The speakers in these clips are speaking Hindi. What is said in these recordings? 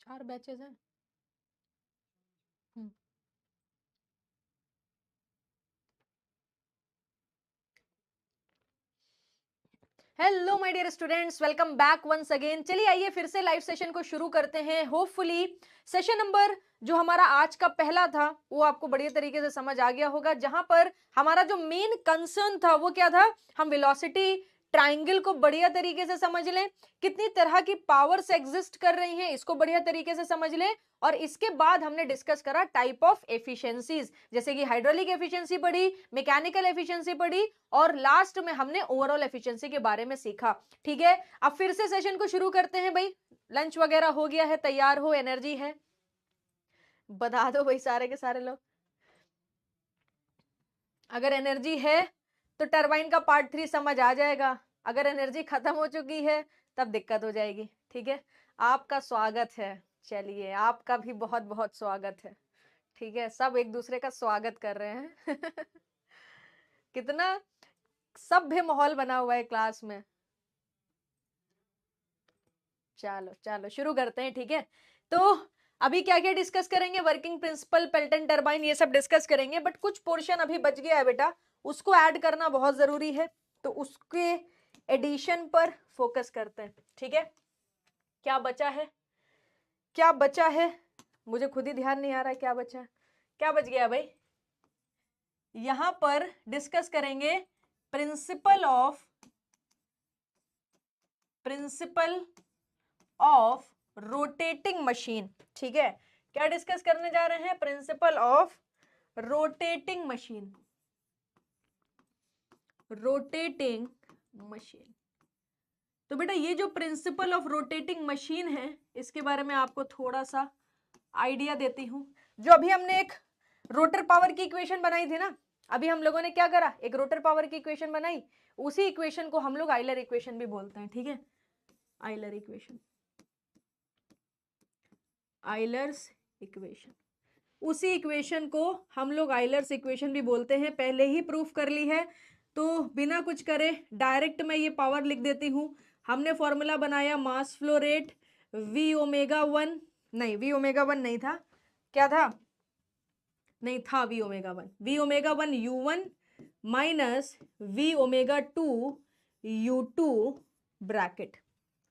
4 बैचेस हैं। Hello my dear students, welcome back once again. चलिए आइए फिर से लाइव सेशन को शुरू करते हैं। होपफुली सेशन नंबर जो हमारा आज का पहला था वो आपको बढ़िया तरीके से समझ आ गया होगा, जहां पर हमारा जो मेन कंसर्न था वो क्या था, हम वेलोसिटी ट्राइंगल को बढ़िया तरीके से समझ लें, कितनी तरह की पावर्स एग्जिस्ट कर रही हैं इसको बढ़िया तरीके से समझ लें, और इसके बाद हमने डिस्कस करा टाइप ऑफ एफिशिएंसीज, जैसे कि हाइड्रोलिक एफिशिएंसी पढ़ी, मैकेनिकल एफिशिएंसी पढ़ी, और लास्ट में हमने ओवरऑल एफिशिएंसी के बारे में सीखा। ठीक है, अब फिर से सेशन को शुरू करते हैं भाई। लंच वगैरह हो गया है, तैयार हो, एनर्जी है, बता दो भाई सारे के सारे लोग। अगर एनर्जी है तो टरबाइन का पार्ट 3 समझ आ जाएगा, अगर एनर्जी खत्म हो चुकी है तब दिक्कत हो जाएगी। ठीक है, आपका स्वागत है। चलिए, आपका भी बहुत बहुत स्वागत है। ठीक है, सब एक दूसरे का स्वागत कर रहे हैं कितना सभ्य माहौल बना हुआ है क्लास में। चलो चलो शुरू करते हैं। ठीक है, तो अभी क्या क्या डिस्कस करेंगे, वर्किंग प्रिंसिपल, पेल्टन टरबाइन, ये सब डिस्कस करेंगे, बट कुछ पोर्शन अभी बच गया है बेटा, उसको ऐड करना बहुत जरूरी है, तो उसके एडिशन पर फोकस करते हैं। ठीक है, क्या बचा है, क्या बचा है, मुझे खुद ही ध्यान नहीं आ रहा है क्या बचा है, क्या बच गया भाई। यहां पर डिस्कस करेंगे प्रिंसिपल ऑफ रोटेटिंग मशीन। ठीक है, क्या डिस्कस करने जा रहे हैं, principle of rotating machine, rotating machine. तो बेटा ये जो प्रिंसिपल ऑफ रोटेटिंग मशीन है, इसके बारे में आपको थोड़ा सा आइडिया देती हूं। जो अभी हमने एक रोटर पावर की इक्वेशन बनाई थी ना, अभी हम लोगों ने क्या करा, एक रोटर पावर की इक्वेशन बनाई, उसी इक्वेशन को हम लोग आइलर इक्वेशन भी बोलते हैं। ठीक है, आइलर इक्वेशन, आइलर्स इक्वेशन, उसी इक्वेशन को हम लोग आइलर्स इक्वेशन भी बोलते हैं। पहले ही प्रूफ कर ली है, तो बिना कुछ करे डायरेक्ट मैं ये पावर लिख देती हूं। हमने फॉर्मूला बनाया mass flow rate V omega one, नहीं वी ओमेगा वन नहीं था, क्या था, नहीं था V omega one U one minus V omega two U two bracket.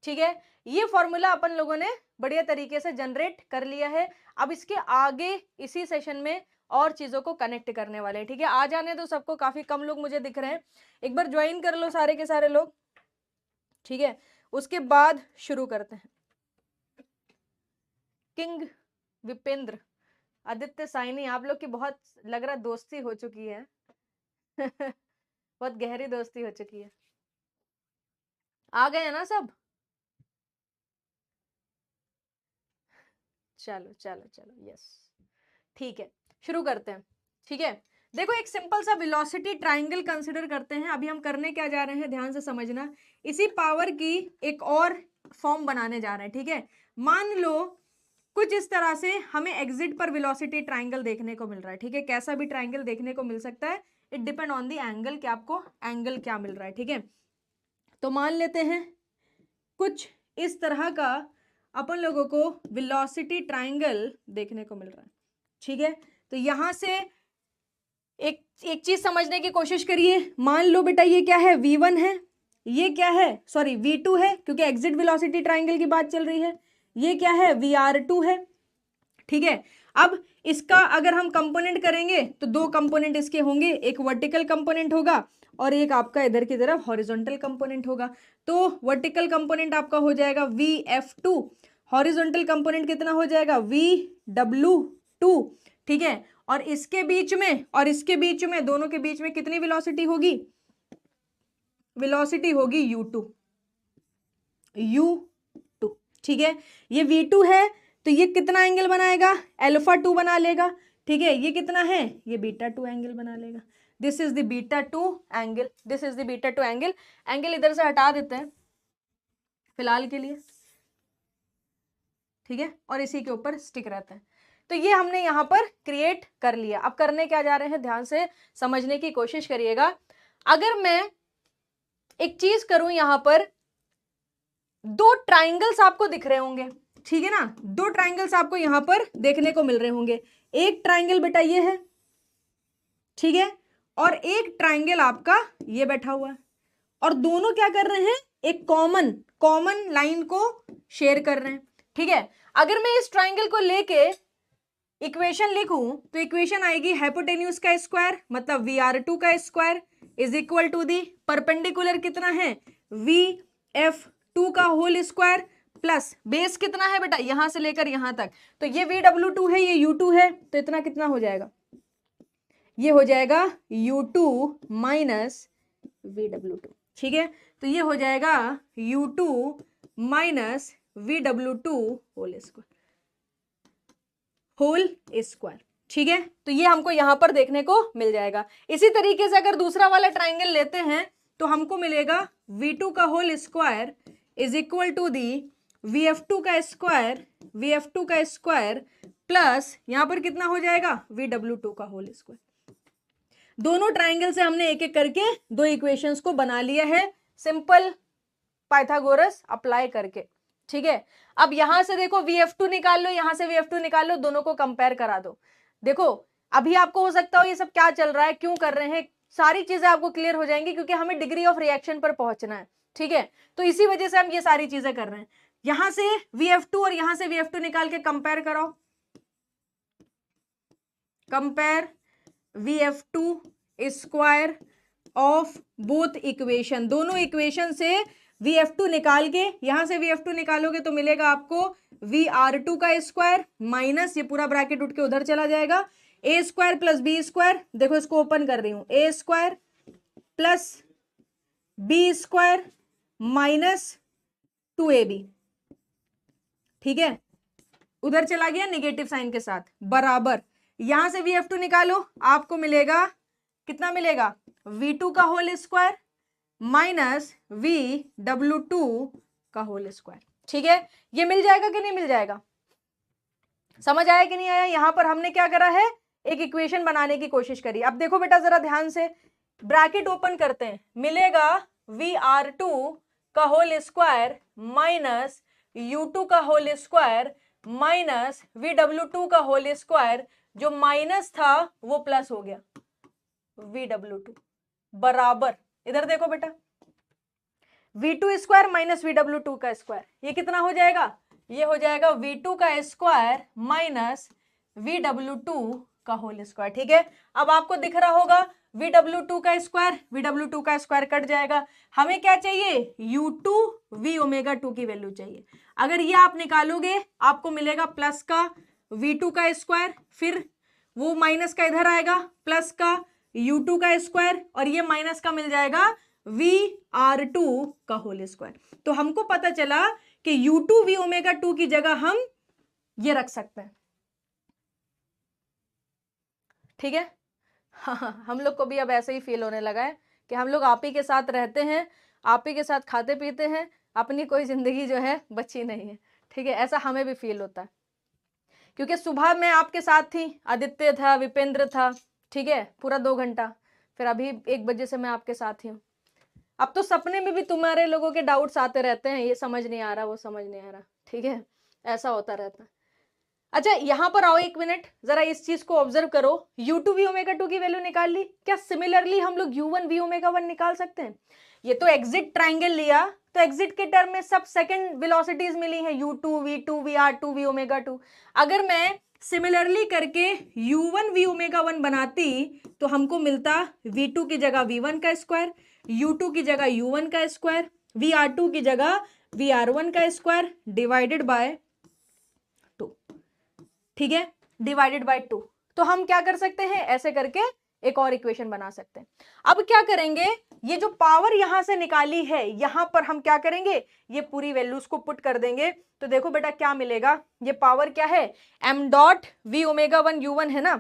ठीक है, ये फॉर्मूला अपन लोगों ने बढ़िया तरीके से जनरेट कर लिया है। अब इसके आगे इसी सेशन में और चीजों को कनेक्ट करने वाले हैं। ठीक है, आ जाने तो सबको, काफी कम लोग मुझे दिख रहे हैं, एक बार ज्वाइन कर लो सारे के सारे लोग। ठीक है, उसके बाद शुरू करते हैं। किंग विपेंद्र, आदित्य साइनी, आप लोग की बहुत लग रहा दोस्ती हो चुकी है बहुत गहरी दोस्ती हो चुकी है। आ गए ना सब, चलो चलो चलो, यस, ठीक है, शुरू करते हैं। ठीक है, देखो एक सिंपल सा वेलोसिटी ट्रायंगल कंसीडर करते हैं। अभी हम करने क्या जा रहे हैं, ध्यान से समझना, इसी पावर की एक और फॉर्म बनाने जा रहे हैं। ठीक है, मान लो कुछ इस तरह से हमें एग्जिट पर वेलोसिटी ट्रायंगल देखने को मिल रहा है। ठीक है, कैसा भी ट्रायंगल देखने को मिल सकता है, it depend on the angle कि आपको एंगल क्या मिल रहा है। ठीक है, तो मान लेते हैं कुछ इस तरह का अपन लोगों को वेलोसिटी ट्रायंगल देखने को मिल रहा है। ठीक है, तो यहां से एक एक चीज समझने की कोशिश करिए। मान लो बेटा ये क्या है, v1 है, ये क्या है, सॉरी v2 है, क्योंकि एग्जिट वेलोसिटी ट्रायंगल की बात चल रही है। ये क्या है, vr2 है। ठीक है, अब इसका अगर हम कंपोनेंट करेंगे तो दो कंपोनेंट इसके होंगे, एक वर्टिकल कंपोनेंट होगा और एक आपका इधर की तरफ हॉरिजॉन्टल कंपोनेंट होगा। तो वर्टिकल कंपोनेंट आपका हो जाएगा vf2, हॉरिजॉन्टल कंपोनेंट कितना हो जाएगा, vw2। ठीक है, और इसके बीच में और इसके बीच में, दोनों के बीच में कितनी वेलोसिटी होगी, वेलोसिटी होगी u2, u2। ठीक है, ये v2 है तो ये कितना एंगल बनाएगा, अल्फा 2 बना लेगा। ठीक है, ये कितना है, ये बीटा 2 एंगल बना लेगा। This is the beta 2 angle, this is the beta 2 angle. Angle इधर से हटा देते हैं फिलहाल के लिए। ठीक है, और इसी के ऊपर स्टिक रहता है। तो ये हमने यहां पर क्रिएट कर लिया। अब करने क्या जा रहे हैं, ध्यान से समझने की कोशिश करिएगा। अगर मैं एक चीज करूं, यहां पर दो ट्राइंगल्स आपको दिख रहे होंगे, ठीक है ना, दो ट्राइंगल्स आपको यहां पर देखने को मिल रहे होंगे। एक ट्राइंगल बेटा ये है, ठीक है, और एक ट्राइंगल आपका ये बैठा हुआ है, और दोनों क्या कर रहे हैं, एक कॉमन लाइन को शेयर कर रहे हैं। ठीक है, अगर मैं इस ट्राइंगल को लेके इक्वेशन लिखूं तो इक्वेशन आएगी हाइपोटेन्यूज का स्क्वायर मतलब VR2 का square is equal to the perpendicular कितना है VF2 का होल स्क्वायर प्लस बेस कितना है बेटा यहां से लेकर यहां तक, तो ये VW2 है, ये U2 है, तो इतना कितना हो जाएगा, ये हो जाएगा U2 माइनस VW2। ठीक है, तो ये हो जाएगा U2 minus VW2 whole square. ठीक है, तो ये हमको यहां पर देखने को मिल जाएगा। इसी तरीके से अगर दूसरा वाला ट्राइंगल लेते हैं तो हमको मिलेगा V2 का whole square is equal to the VF2 का स्क्वायर प्लस यहां पर कितना हो जाएगा VW2 का होल स्क्वायर। दोनों ट्राइंगल से हमने एक एक करके दो इक्वेशंस को बना लिया है सिंपल पाइथागोरस अप्लाई करके। ठीक है, अब यहां से देखो VF2 निकाल लो, यहां से VF2 निकाल लो, दोनों को कंपेयर करा दो। देखो अभी आपको हो सकता हो ये सब क्या चल रहा है, क्यों कर रहे हैं, सारी चीजें आपको क्लियर हो जाएंगी क्योंकि हमें डिग्री ऑफ रिएक्शन पर पहुंचना है। ठीक है, तो इसी वजह से हम ये सारी चीजें कर रहे हैं। यहां से VF2 और यहां से VF2 निकाल के कंपेयर कराओ, compare VF2 square of both equation, दोनों इक्वेशन से VF2 निकाल के यहां से VF2 निकालोगे तो मिलेगा आपको VR2 का स्क्वायर माइनस ये पूरा ब्रैकेट उठ के उधर चला जाएगा A square plus B square, देखो इसको ओपन कर रही हूं, A square plus B square minus 2AB। ठीक है, उधर चला गया नेगेटिव साइन के साथ बराबर, यहां से VF2 निकालो आपको मिलेगा कितना मिलेगा V2 का होल स्क्वायर माइनस VW2 का होल स्क्वायर। ठीक है, ये मिल जाएगा कि नहीं मिल जाएगा, समझ आया कि नहीं आया। यहां पर हमने क्या करा है, एक इक्वेशन बनाने की कोशिश करी। अब देखो बेटा जरा ध्यान से, ब्रैकेट ओपन करते हैं, मिलेगा VR2 का होल स्क्वायर माइनस U2 का होल स्क्वायर माइनस VW2 का होल स्क्वायर, जो माइनस था वो प्लस हो गया VW2 बराबर, इधर देखो बेटा V2 स्क्वायर माइनस VW2 का स्क्वायर, ये कितना हो जाएगा, ये हो जाएगा V2 का स्क्वायर माइनस VW2 का होल स्क्वायर। ठीक है, अब आपको दिख रहा होगा VW2 का स्क्वायर कट जाएगा, हमें क्या चाहिए U2 V ओमेगा 2 की वैल्यू चाहिए। अगर ये आप निकालोगे आपको मिलेगा प्लस का V2 का स्क्वायर, फिर वो माइनस का इधर आएगा प्लस का U2 का स्क्वायर, और ये माइनस का मिल जाएगा VR2 का होल स्क्वायर। तो हमको पता चला कि U2 V ओमेगा 2 की जगह हम ये रख सकते हैं। ठीक है, हाँ, हम लोग को भी अब ऐसे ही फील होने लगा है कि हम लोग आप ही के साथ रहते हैं, आप ही के साथ खाते पीते हैं, अपनी कोई जिंदगी जो है बची नहीं है। ठीक है, ऐसा हमें भी फील होता है क्योंकि सुबह मैं आपके साथ थी, आदित्य था, विपेंद्र था, ठीक है, पूरा 2 घंटा, फिर अभी 1 बजे से मैं आपके साथ ही हूँ। अब तो सपने में भी तुम्हारे लोगों के डाउट्स आते रहते हैं, ये समझ नहीं आ रहा, वो समझ नहीं आ रहा। ठीक है, ऐसा होता रहता है। अच्छा यहां पर आओ 1 मिनट, जरा इस चीज को ऑब्जर्व करो, U2 V ओमेगा 2 की वैल्यू निकाल ली, क्या सिमिलरली हम लोग U1 V ओमेगा 1 निकाल सकते हैं। ये तो एग्जिट ट्राइंगल लिया, तो एग्जिट के टर्म में सब सेकंड वेलोसिटीज मिली है, U2 V2 VR2 V omega 2। अगर मैं सिमिलरली करके U1 V ओमेगा 1 बनाती तो हमको मिलता V2 की जगह V1 का स्क्वायर, U2 की जगह U1 का स्क्वायर, VR2 की जगह VR1 का स्क्वायर डिवाइडेड बाय 2। ठीक है, डिवाइडेड बाय 2। तो हम क्या कर सकते हैं, ऐसे करके एक और इक्वेशन बना सकते हैं। अब क्या करेंगे, ये जो पावर यहां से निकाली है यहां पर हम क्या करेंगे, ये पूरी वैल्यूज को पुट कर देंगे। तो देखो बेटा क्या मिलेगा, ये पावर क्या है, m dot V omega 1 U1 है ना,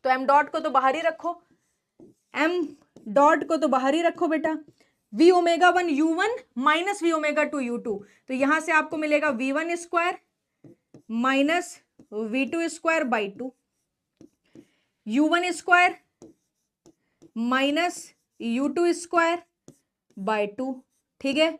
तो m डॉट को तो बाहर ही रखो, m डॉट को तो बाहर ही रखो बेटा, V omega 1 U1 minus V omega 2 U2, तो यहां से आपको मिलेगा V1 square minus V2 square by 2, U1 square minus U2 square by 2। ठीक है,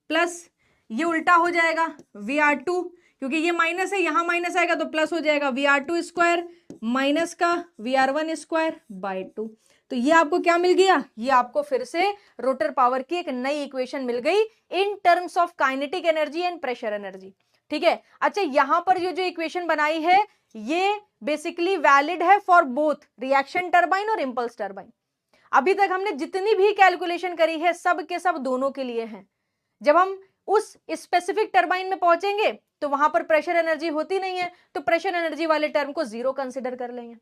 प्लस ये उल्टा हो जाएगा VR2, क्योंकि ये माइनस है, यहां माइनस आएगा तो प्लस हो जाएगा, Vr2 स्क्वायर माइनस का Vr1 स्क्वायर बाय 2। तो ये आपको क्या मिल गया, ये आपको फिर से रोटर पावर की एक नई इक्वेशन मिल गई in terms of kinetic energy and pressure energy. ठीक है, अच्छा यहां पर जो इक्वेशन बनाई है ये बेसिकली वैलिड है फॉर बोथ रिएक्शन टरबाइन और इंपल्स टरबाइन। अभी तक हमने जितनी भी कैलकुलेशन करी है सब के सब दोनों के लिए हैं। जब हम उस स्पेसिफिक टरबाइन में पहुंचेंगे तो वहां पर प्रेशर एनर्जी होती नहीं है, तो प्रेशर एनर्जी वाले टर्म को जीरो कंसिडर कर लेंगे।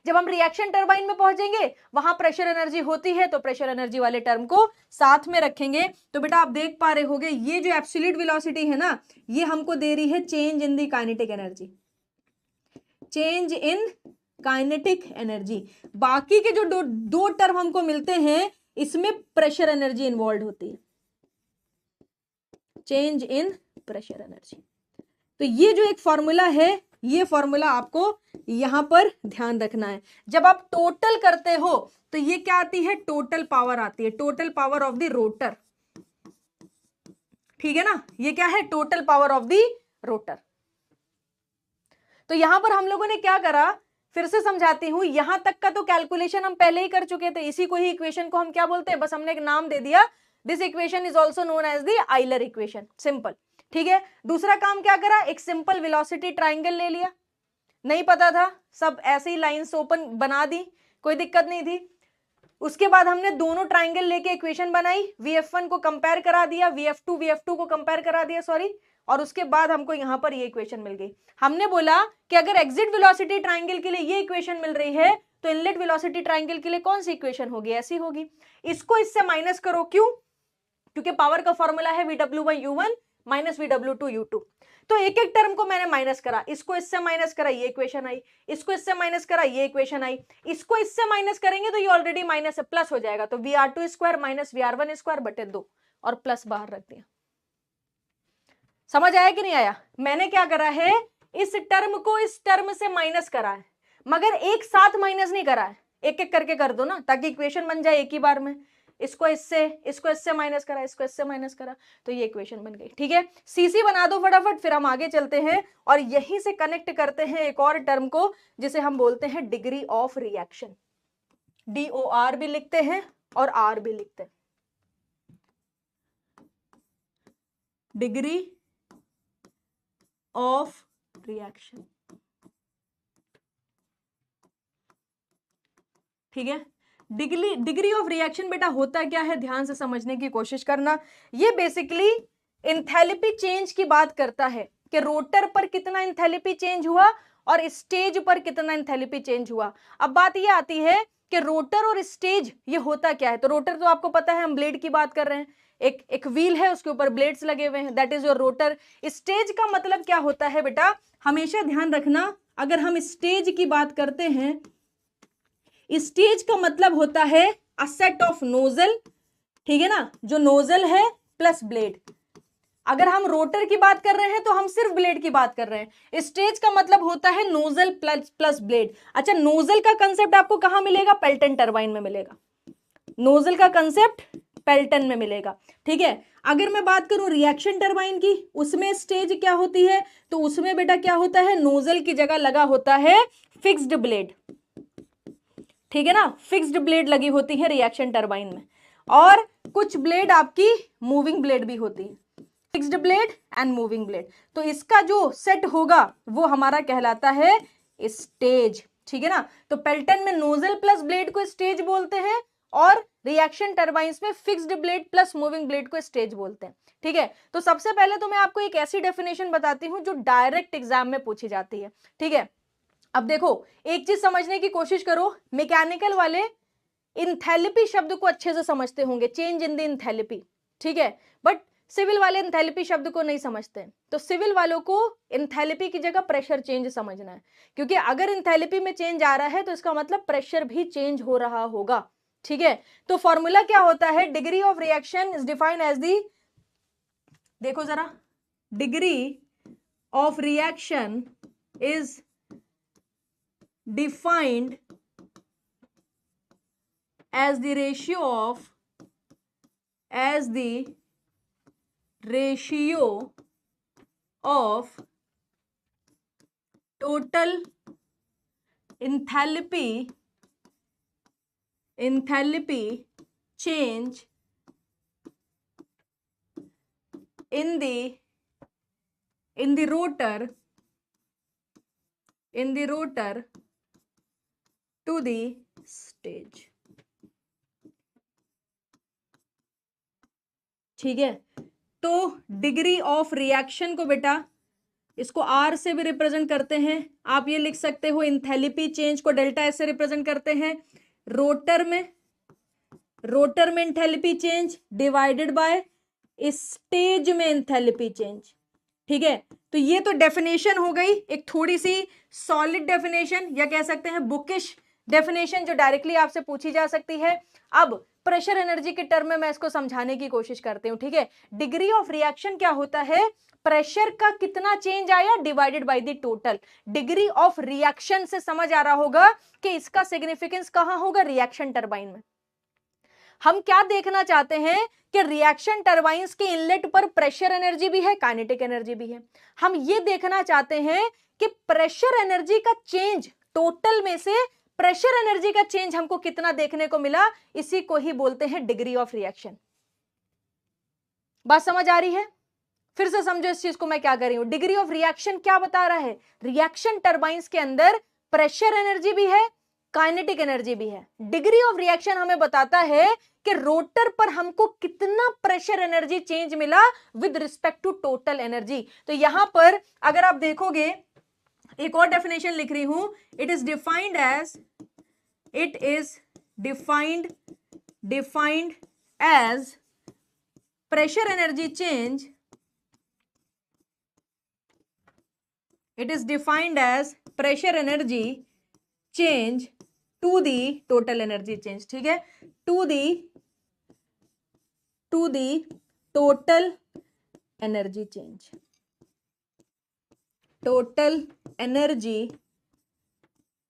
जब हम रिएक्शन टरबाइन में पहुंचेंगे वहां प्रेशर एनर्जी होती है, तो प्रेशर एनर्जी वाले टर्म को साथ में रखेंगे। तो बेटा आप देख पा रहे होगे ये जो एब्सोल्यूट वेलोसिटी है ना, ये हमको दे रही है change in the kinetic energy, change in kinetic energy. बाकी के जो दो टर्म हमको मिलते हैं इसमें प्रेशर एनर्जी इन्वॉल्व होती है, चेंज इन प्रेशर एनर्जी। तो ये जो एक फॉर्मूला है, ये फॉर्मूला आपको यहां पर ध्यान रखना है। जब आप टोटल करते हो तो ये क्या आती है, टोटल पावर आती है, total power of the rotor. ठीक है ना, ये क्या है, total power of the rotor. तो यहां पर हम लोगों ने क्या करा, फिर से समझाती हूं, यहां तक का तो कैलकुलेशन हम पहले ही कर चुके थे। इसी को ही इक्वेशन को हम क्या बोलते हैं, बस हमने एक नाम दे दिया, this equation is also known as the Euler equation, simple. ठीक है, दूसरा काम क्या करा, एक सिंपल वेलोसिटी ट्राइंगल ले लिया, नहीं पता था सब ऐसे ही लाइंस ओपन बना दी, कोई दिक्कत नहीं थी। उसके बाद हमने दोनों ट्राइंगल लेके इक्वेशन बनाई, VF1 को कंपेयर करा दिया, VF2 को कंपेयर करा दिया, सॉरी, और उसके बाद हमको यहां पर ये इक्वेशन मिल गई। हमने बोला कि अगर एग्जिट वेलोसिटी ट्राइंगल के लिए ये इक्वेशन मिल रही है तो इनलेट वेलोसिटी ट्राइंगल के लिए कौन सी इक्वेशन होगी, ऐसी होगी। इसको इससे माइनस करो, क्यों, क्योंकि पावर का फॉर्मूला है VW/U1 माइनस VW/U2। तो एक एक टर्म को मैंने माइनस करा, इसको इससे माइनस करा ये इक्वेशन आई, इसको इससे माइनस करा ये इक्वेशन आई, इसको इससे माइनस करेंगे तो ये ऑलरेडी माइनस है, प्लस हो जाएगा, तो Vr2 square minus Vr1 square बटे 2 और प्लस बाहर रख दिया। समझ आया कि नहीं आया, मैंने क्या करा है, इस टर्म को इस टर्म से माइनस करा है, मगर एक साथ माइनस नहीं करा है, एक एक करके कर दो ना ताकि इक्वेशन बन जाए एक ही बार में। इसको इससे माइनस करा, इसको इससे माइनस करा, तो ये इक्वेशन बन गई। ठीक है, सीसी बना दो फटाफट, फिर हम आगे चलते हैं और यहीं से कनेक्ट करते हैं एक और टर्म को जिसे हम बोलते हैं डिग्री ऑफ रिएक्शन। DOR भी लिखते हैं और R भी लिखते हैं, डिग्री ऑफ रिएक्शन। ठीक है, डिग्री ऑफ रिएक्शन बेटा होता क्या है, ध्यान से समझने की कोशिश करना। ये बेसिकली एंथैल्पी चेंज की बात करता है कि रोटर पर कितना एंथैल्पी चेंज हुआ और स्टेज पर कितना एंथैल्पी चेंज हुआ। अब बात ये आती है कि रोटर और स्टेज ये होता क्या है। तो रोटर तो आपको पता है, हम ब्लेड की बात कर रहे हैं, एक व्हील है उसके ऊपर ब्लेड्स लगे हुए हैं, that is your rotor. Stage का मतलब क्या होता है बेटा, हमेशा ध्यान रखना, अगर हम स्टेज की बात करते हैं, स्टेज का मतलब होता है अ सेट ऑफ नोजल, ठीक है ना, जो नोजल है प्लस ब्लेड। अगर हम रोटर की बात कर रहे हैं तो हम सिर्फ ब्लेड की बात कर रहे हैं। स्टेज का मतलब होता है नोजल प्लस ब्लेड। अच्छा, नोजल का कंसेप्ट आपको कहां मिलेगा, पेल्टन टरबाइन में मिलेगा। नोजल का कंसेप्ट पेल्टन में मिलेगा। ठीक है, अगर मैं बात करूं रिएक्शन टरबाइन की, उसमें स्टेज क्या होती है, तो उसमें बेटा क्या होता है, नोजल की जगह लगा होता है फिक्स्ड ब्लेड। ठीक है ना, फिक्स्ड ब्लेड लगी होती है रिएक्शन टरबाइन में, और कुछ ब्लेड आपकी मूविंग ब्लेड भी होती है, fixed blade and moving blade. तो इसका जो सेट होगा वो हमारा कहलाता है स्टेज। ठीक है ना, तो पेल्टन में नोजल प्लस ब्लेड को स्टेज बोलते हैं और रिएक्शन टरबाइंस में fixed blade plus moving blade को स्टेज बोलते हैं। ठीक है, तो सबसे पहले तो मैं आपको एक ऐसी डेफिनेशन बताती हूं जो डायरेक्ट एग्जाम में पूछी जाती है। ठीक है, अब देखो एक चीज समझने की कोशिश करो, मैकेनिकल वाले इंथैल्पी शब्द को अच्छे से समझते होंगे, चेंज इन द इंथैल्पी। ठीक है, बट सिविल वाले इंथैल्पी शब्द को नहीं समझते, तो सिविल वालों को इंथैल्पी की जगह प्रेशर चेंज समझना है, क्योंकि अगर इंथैल्पी में चेंज आ रहा है तो इसका मतलब प्रेशर भी चेंज हो रहा होगा। ठीक है, तो फॉर्मूला क्या होता है, degree of reaction is defined as the, देखो जरा, degree of reaction is defined as the ratio of total enthalpy change in the rotor to the stage। ठीक है, तो डिग्री ऑफ रिएक्शन को बेटा इसको R से भी रिप्रेजेंट करते हैं। आप ये लिख सकते हो इंथैल्पी चेंज को डेल्टा S से रिप्रेजेंट करते हैं। रोटर में enthalpy change divided by stage में इंथैल्पी चेंज। ठीक है, तो ये तो डेफिनेशन हो गई, एक थोड़ी सी सॉलिड डेफिनेशन या कह सकते हैं बुकिश डेफिनेशन जो डायरेक्टली आपसे पूछी जा सकती है। अब प्रेशर एनर्जी के टर्म में मैं इसको समझाने की कोशिश करती हूं। ठीक है, डिग्री ऑफ रिएक्शन क्या होता है? प्रेशर का कितना चेंज आया divided by the total. Degree of reaction से समझ आ रहा होगा कि इसका सिग्निफिकेंस कहां होगा? रिएक्शन टरबाइन में। हम क्या देखना चाहते हैं कि रिएक्शन टरबाइंस के इनलेट पर प्रेशर एनर्जी भी है, काइनेटिक एनर्जी भी है। हम ये देखना चाहते हैं कि प्रेशर एनर्जी का चेंज टोटल में से प्रेशर एनर्जी का चेंज हमको कितना देखने को मिला, इसी को ही बोलते हैं डिग्री ऑफ रिएक्शन। बात समझ आ रही है? फिर से समझो इस चीज को मैं क्या कर रही हूं। डिग्री ऑफ रिएक्शन क्या बता रहा है? रिएक्शन टरबाइंस के अंदर प्रेशर एनर्जी भी है, काइनेटिक एनर्जी भी है। डिग्री ऑफ रिएक्शन हमें बताता है कि रोटर पर हमको कितना प्रेशर एनर्जी चेंज मिला with respect to total energy. तो यहां पर अगर आप देखोगे, एक और डेफिनेशन लिख रही हूं, it is defined as pressure energy change, it is defined as pressure energy change to the total energy change। ठीक है, to the total energy change, total energy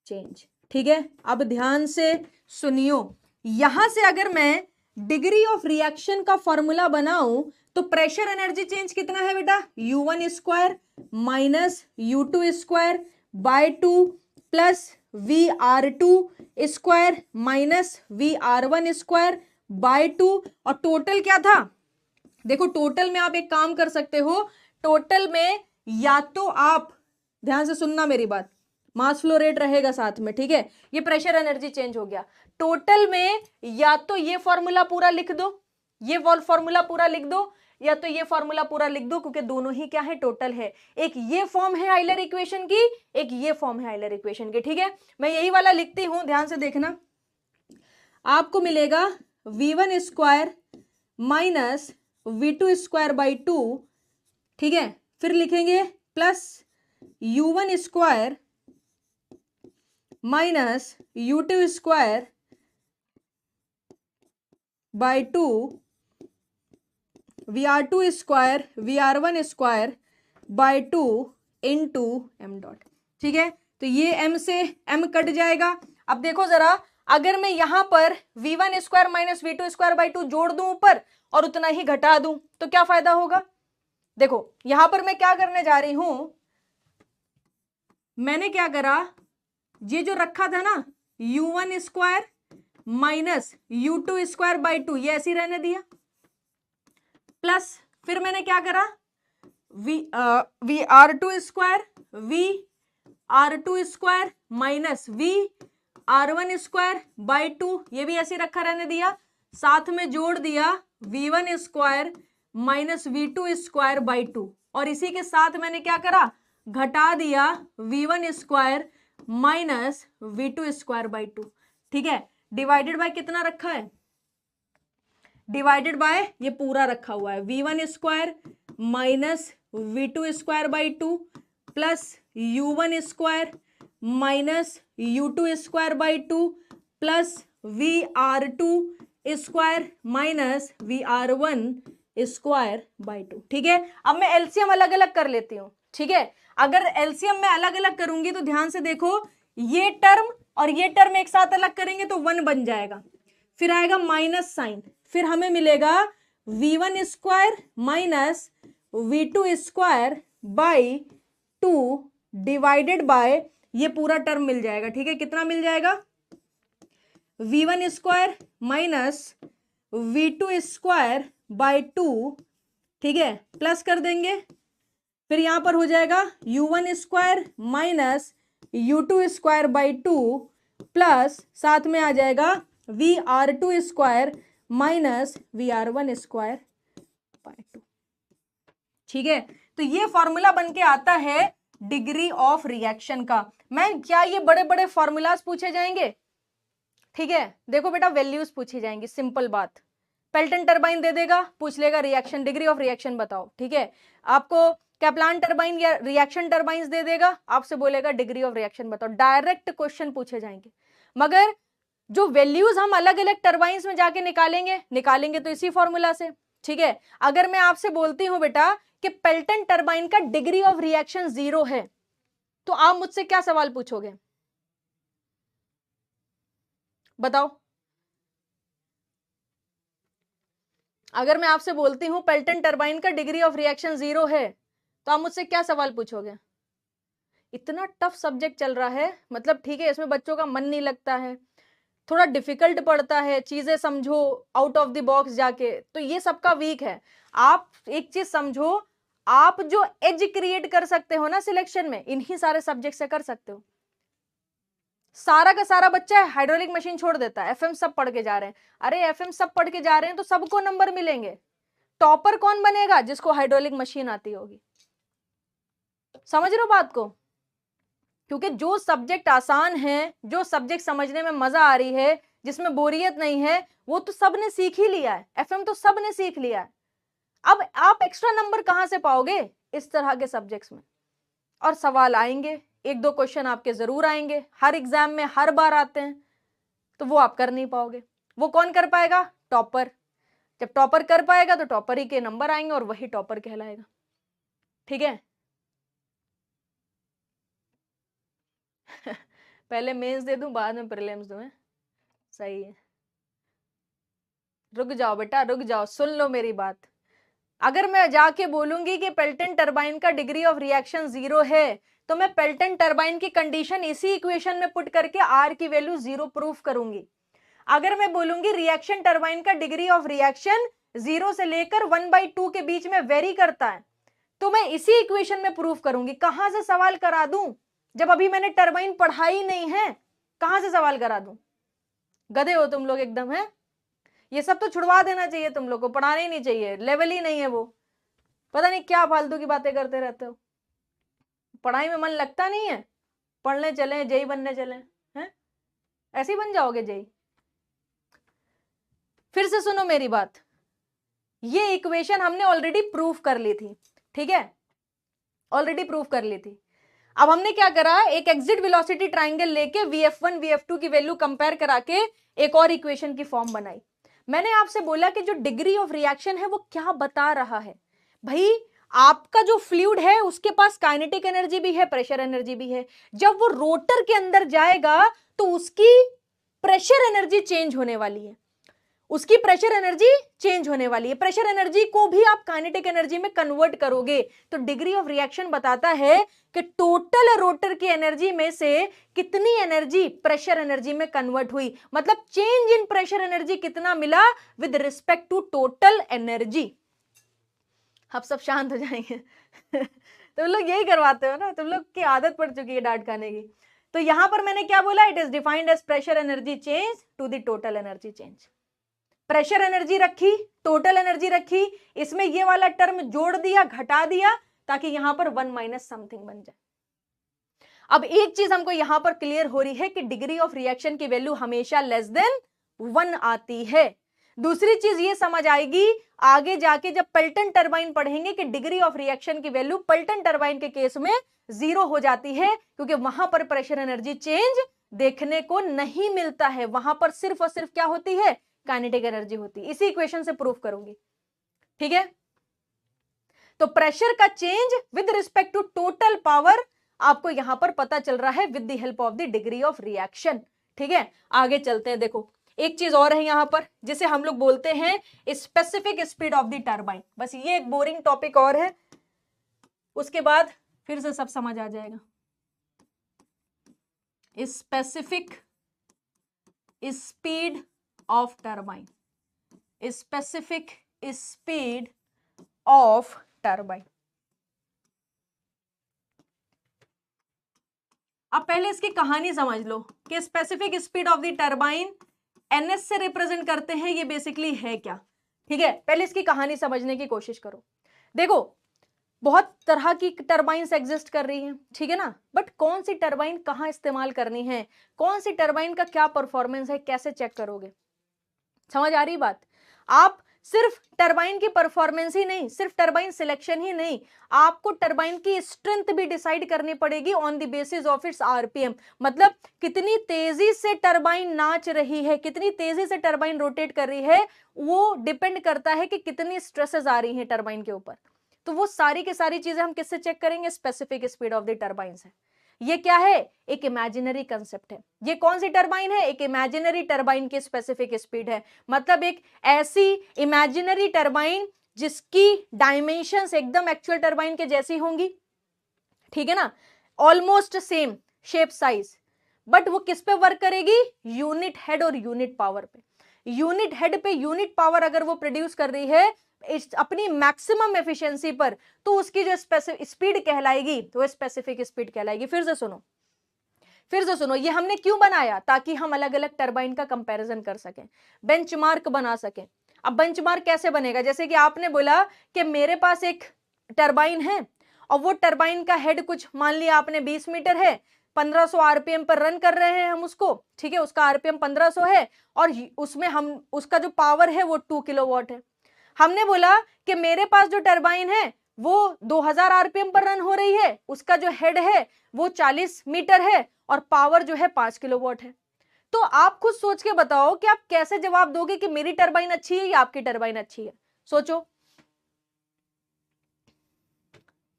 change। ठीक है, अब ध्यान से सुनियो, यहां से अगर मैं डिग्री ऑफ रिएक्शन का फॉर्मूला बनाऊं तो प्रेशर एनर्जी चेंज कितना है बेटा? U1 square minus U2 square by 2 plus VR2 square minus VR1 square by 2। और टोटल क्या था? देखो टोटल में आप एक काम कर सकते हो, टोटल में या तो आप, ध्यान से सुनना मेरी बात, मास फ्लो रेट रहेगा साथ में। ठीक है, ये प्रेशर एनर्जी चेंज हो गया। टोटल में या तो ये फॉर्मूला पूरा लिख दो, ये फॉर्मूला पूरा लिख दो, या तो ये फॉर्मूला पूरा लिख दो, क्योंकि दोनों ही क्या है? टोटल है। एक ये फॉर्म है आइलर इक्वेशन की, एक ये फॉर्म है आइलर इक्वेशन की। ठीक है, मैं यही वाला लिखती हूं, ध्यान से देखना। आपको मिलेगा V1 square minus V2 square by 2। ठीक है, फिर लिखेंगे plus U1 square minus U2 square by 2 VR2 square VR1 square by 2 into m dot. ठीक है, तो ये m से m कट जाएगा। अब देखो जरा, अगर मैं यहां पर V1 square minus V2 square by 2 जोड़ दूं ऊपर और उतना ही घटा दूं तो क्या फायदा होगा? देखो यहां पर मैं क्या करने जा रही हूं, मैंने क्या करा, ये जो रखा था ना U1 square minus U2 square by 2, ये ऐसे ही रहने दिया, प्लस फिर मैंने क्या करा, VR2 square VR2 square minus VR1 square by 2, ये भी ऐसे रखा रहने दिया, साथ में जोड़ दिया V1 square minus V2 square by 2, और इसी के साथ मैंने क्या करा, घटा दिया V1 square minus V2 square by 2। ठीक है, डिवाइडेड बाय कितना रखा है? डिवाइडेड बाय ये पूरा रखा हुआ है, V1 square minus V2 square by 2 plus U1 square minus U2 square by 2 plus VR2 square minus VR1 square by 2। ठीक है, अब मैं एलसीएम अलग अलग कर लेती हूं। ठीक है, अगर एलसीएम में अलग अलग करूंगी तो ध्यान से देखो, ये टर्म और ये टर्म एक साथ अलग करेंगे तो 1 बन जाएगा, फिर आएगा माइनस साइन, फिर हमें मिलेगा V1 square minus V2 square by 2 divided by ये पूरा टर्म मिल जाएगा। ठीक है, कितना मिल जाएगा, v1 square minus v2 square by 2, ठीक है, प्लस कर देंगे, फिर यहां पर हो जाएगा u1 square minus u2 square by 2 plus साथ में आ जाएगा vr2 square minus vr1 square by 2। ठीक है, तो ये फॉर्मूला बन के आता है डिग्री ऑफ रिएक्शन का। मैं क्या ये बड़े बड़े फॉर्मूलाज पूछे जाएंगे? ठीक है, देखो बेटा वैल्यूज पूछी जाएंगी, सिंपल बात। पेल्टन टरबाइन दे देगा, पूछ लेगा रिएक्शन, डिग्री ऑफ रिएक्शन बताओ। ठीक है, आपको कैप्लान टरबाइन या रिएक्शन टरबाइंस दे देगा, आपसे बोलेगा डिग्री ऑफ रिएक्शन बताओ। डायरेक्ट क्वेश्चन पूछे जाएंगे। मगर जो वैल्यूज हम अलग अलग टरबाइंस में जाके निकालेंगे तो इसी फॉर्मूला से। ठीक है, अगर मैं आपसे बोलती हूं बेटा कि पेल्टन टरबाइन का डिग्री ऑफ रिएक्शन 0 है, तो आप मुझसे क्या सवाल पूछोगे बताओ? अगर मैं आपसे बोलती हूं पेल्टन टरबाइन का डिग्री ऑफ रिएक्शन 0 है, तो आप मुझसे क्या सवाल पूछोगे? इतना टफ सब्जेक्ट चल रहा है, मतलब ठीक है, इसमें बच्चों का मन नहीं लगता है, थोड़ा डिफिकल्ट पड़ता है, चीजें समझो आउट ऑफ द बॉक्स जाके, तो ये सबका वीक है। आप एक चीज समझो, आप जो एज क्रिएट कर सकते हो ना सिलेक्शन में, इन्हीं सारे सब्जेक्ट से कर सकते हो। सारा का सारा बच्चा हाइड्रोलिक मशीन छोड़ देता है, एफएम सब पढ़ के जा रहे हैं। अरे एफएम सब पढ़ के जा रहे हैं तो सबको नंबर मिलेंगे। टॉपर कौन बनेगा? जिसको हाइड्रोलिक मशीन आती होगी। समझ रहे हो बात को? क्योंकि जो सब्जेक्ट आसान है, जो सब्जेक्ट समझने में मजा आ रही है, जिसमें बोरियत नहीं है, वो तो सबने सीख ही लिया है। एफएम तो सबने सीख लिया है। अब आप एक्स्ट्रा नंबर कहां से पाओगे? इस तरह के सब्जेक्ट्स में। और सवाल आएंगे, 1-2 क्वेश्चन आपके जरूर आएंगे, हर एग्जाम में हर बार आते हैं, तो वो आप कर नहीं पाओगे। वो कौन कर पाएगा? टॉपर। जब टॉपर कर पाएगा तो टॉपर ही के नंबर आएंगे और वही टॉपर कहलाएगा। ठीक है पहले मेंस दे दूं, बाद में प्रीलिम्स दूं? सही है, रुक जाओ बेटा, रुक जाओ, सुन लो मेरी बात। अगर मैं जाके बोलूंगी कि पेल्टन टरबाइन का डिग्री ऑफ रिएक्शन 0 है, तो मैं पेल्टन टरबाइन की कंडीशन इसी इक्वेशन में पुट करके आर की वैल्यू 0 प्रूफ करूंगी। अगर मैं बोलूंगी रिएक्शन टरबाइन का डिग्री ऑफ रिएक्शन 0 से लेकर 1/2 के बीच में वेरी करता है, तो मैं इसी इक्वेशन में प्रूफ करूंगी। कहां से सवाल करा दूं जब अभी मैंने टरबाइन पढ़ाई नहीं है? कहां से सवाल करा दूं? गधे हो तुम लोग एकदम। है ये सब तो छुड़वा देना चाहिए तुम लोग को, पढ़ाने ही नहीं चाहिए, लेवल ही नहीं है वो। पता नहीं क्या फालतू की बातें करते रहते हो। पढ़ाई में मन लगता नहीं है? पढ़ने चले, जेई बनने चले हैं, ऐसे ही बन जाओगे जेई। फिर से सुनो मेरी बात, ये इक्वेशन हमने ऑलरेडी प्रूफ कर ली थी। ठीक है, ऑलरेडी प्रूफ कर ली थी। अब हमने क्या करा, एक एग्जिट वेलोसिटी ट्राइंगल लेके VF1 VF2 की वैल्यू कंपेयर करा के एक और इक्वेशन की फॉर्म बनाई। मैंने आपसे बोला कि जो डिग्री ऑफ रिएक्शन है वो क्या बता रहा है। भाई आपका जो फ्लूइड है उसके पास काइनेटिक एनर्जी भी है, प्रेशर एनर्जी भी है। जब वो रोटर के अंदर जाएगा तो उसकी प्रेशर एनर्जी चेंज होने वाली है, उसकी प्रेशर एनर्जी चेंज होने वाली है। प्रेशर एनर्जी को भी आप काइनेटिक एनर्जी में कन्वर्ट करोगे, तो डिग्री ऑफ रिएक्शन बताता है कि टोटल रोटर की एनर्जी में से कितनी एनर्जी प्रेशर एनर्जी में कन्वर्ट हुई, मतलब चेंज इन प्रेशर एनर्जी कितना मिला with respect to total energy. अब सब शांत हो जाएंगे तुम लोग यही करवाते हो ना, तुम लोग की आदत पड़ चुकी है डांट खाने की। तो यहां पर मैंने क्या बोला, it is defined as pressure energy change to the total energy change. Pressure energy रखी, टोटल एनर्जी रखी, इसमें ये वाला टर्म जोड़ दिया, घटा दिया, ताकि यहां पर 1 माइनस समथिंग बन जाए। अब एक चीज हमको यहां पर क्लियर हो रही है कि डिग्री ऑफ रिएक्शन की वैल्यू हमेशा लेस देन 1 आती है। दूसरी चीज ये समझ आएगी आगे जाके जब पेल्टन टरबाइन पढ़ेंगे कि डिग्री ऑफ रिएक्शन की वैल्यू पेल्टन टरबाइन के केस में 0 हो जाती है, क्योंकि वहां पर प्रेशर एनर्जी चेंज देखने को नहीं मिलता है। वहां पर सिर्फ और सिर्फ क्या होती है, काइनेटिक एनर्जी होती है। इसी इक्वेशन से प्रूफ करूंगी। ठीक है, तो प्रेशर का change with respect to total power आपको यहां पर पता चल रहा है with the help of the degree of reaction. ठीक है, आगे चलते हैं। देखो एक चीज और है यहां पर जिसे हम लोग बोलते हैं specific speed of the turbine. बस ये एक बोरिंग टॉपिक और है, उसके बाद फिर से सब समझ आ जाएगा। Specific speed of turbine, specific speed of turbine. अब पहले इसकी कहानी समझ लो कि specific speed of the turbine NS से रिप्रेजेंट करते हैं, ये बेसिकली है क्या। ठीक है, पहले इसकी कहानी समझने की कोशिश करो। देखो बहुत तरह की टरबाइन्स एग्जिस्ट कर रही हैं, ठीक है ना, बट कौन सी टरबाइन कहां इस्तेमाल करनी है, कौन सी टरबाइन का क्या परफॉर्मेंस है, कैसे चेक करोगे। समझ आ रही बात। आप सिर्फ टरबाइन की परफॉर्मेंस ही नहीं, सिर्फ टरबाइन सिलेक्शन ही नहीं, आपको टरबाइन की स्ट्रेंथ भी डिसाइड करनी पड़ेगी on the basis of its RPM. मतलब कितनी तेजी से टरबाइन नाच रही है, कितनी तेजी से टरबाइन रोटेट कर रही है, वो डिपेंड करता है कि कितनी स्ट्रेसेस आ रही हैं टरबाइन के ऊपर। तो वो सारी की सारी चीजें हम किससे चेक करेंगे, specific speed of the turbines है। ये क्या है, एक इमेजिनरी कंसेप्ट है। ये कौन सी टरबाइन है, एक इमेजिनरी टरबाइन की स्पेसिफिक स्पीड है। मतलब एक ऐसी इमेजिनरी टरबाइन जिसकी डायमेंशंस एकदम एक्चुअल टरबाइन के जैसी होंगी, ठीक है ना, almost same shape size, but वो किस पे वर्क करेगी, यूनिट हेड और यूनिट पावर पे। यूनिट हेड पे यूनिट पावर अगर वो प्रोड्यूस कर रही है अपनी मैक्सिमम एफिशिएंसी पर, तो उसकी जो स्पीड कहलाएगी वो स्पेसिफिक स्पीड कहलाएगी। फिर से सुनो, ये हमने क्यों बनाया, ताकि हम अलग अलग टरबाइन का कंपैरिजन कर सकें, बेंचमार्क बना सकें। अब बेंचमार्क कैसे बनेगा, जैसे कि आपने बोला कि मेरे पास एक टरबाइन है और वो टरबाइन का हेड कुछ मान लिया आपने 20 मीटर है, 1500 आरपीएम पर रन कर रहे हैं हम उसको, ठीक है, उसका आरपीएम 1500 है और उसमें हम उसका जो पावर है वो 2 किलोवाट है। हमने बोला कि मेरे पास जो टरबाइन है वो 2000 आरपीएम पर रन हो रही है, उसका जो हेड है वो 40 मीटर है और पावर जो है 5 किलोवाट है। तो आप खुद सोच के बताओ कि आप कैसे जवाब दोगे कि मेरी टरबाइन अच्छी है या आपकी टरबाइन अच्छी है। सोचो,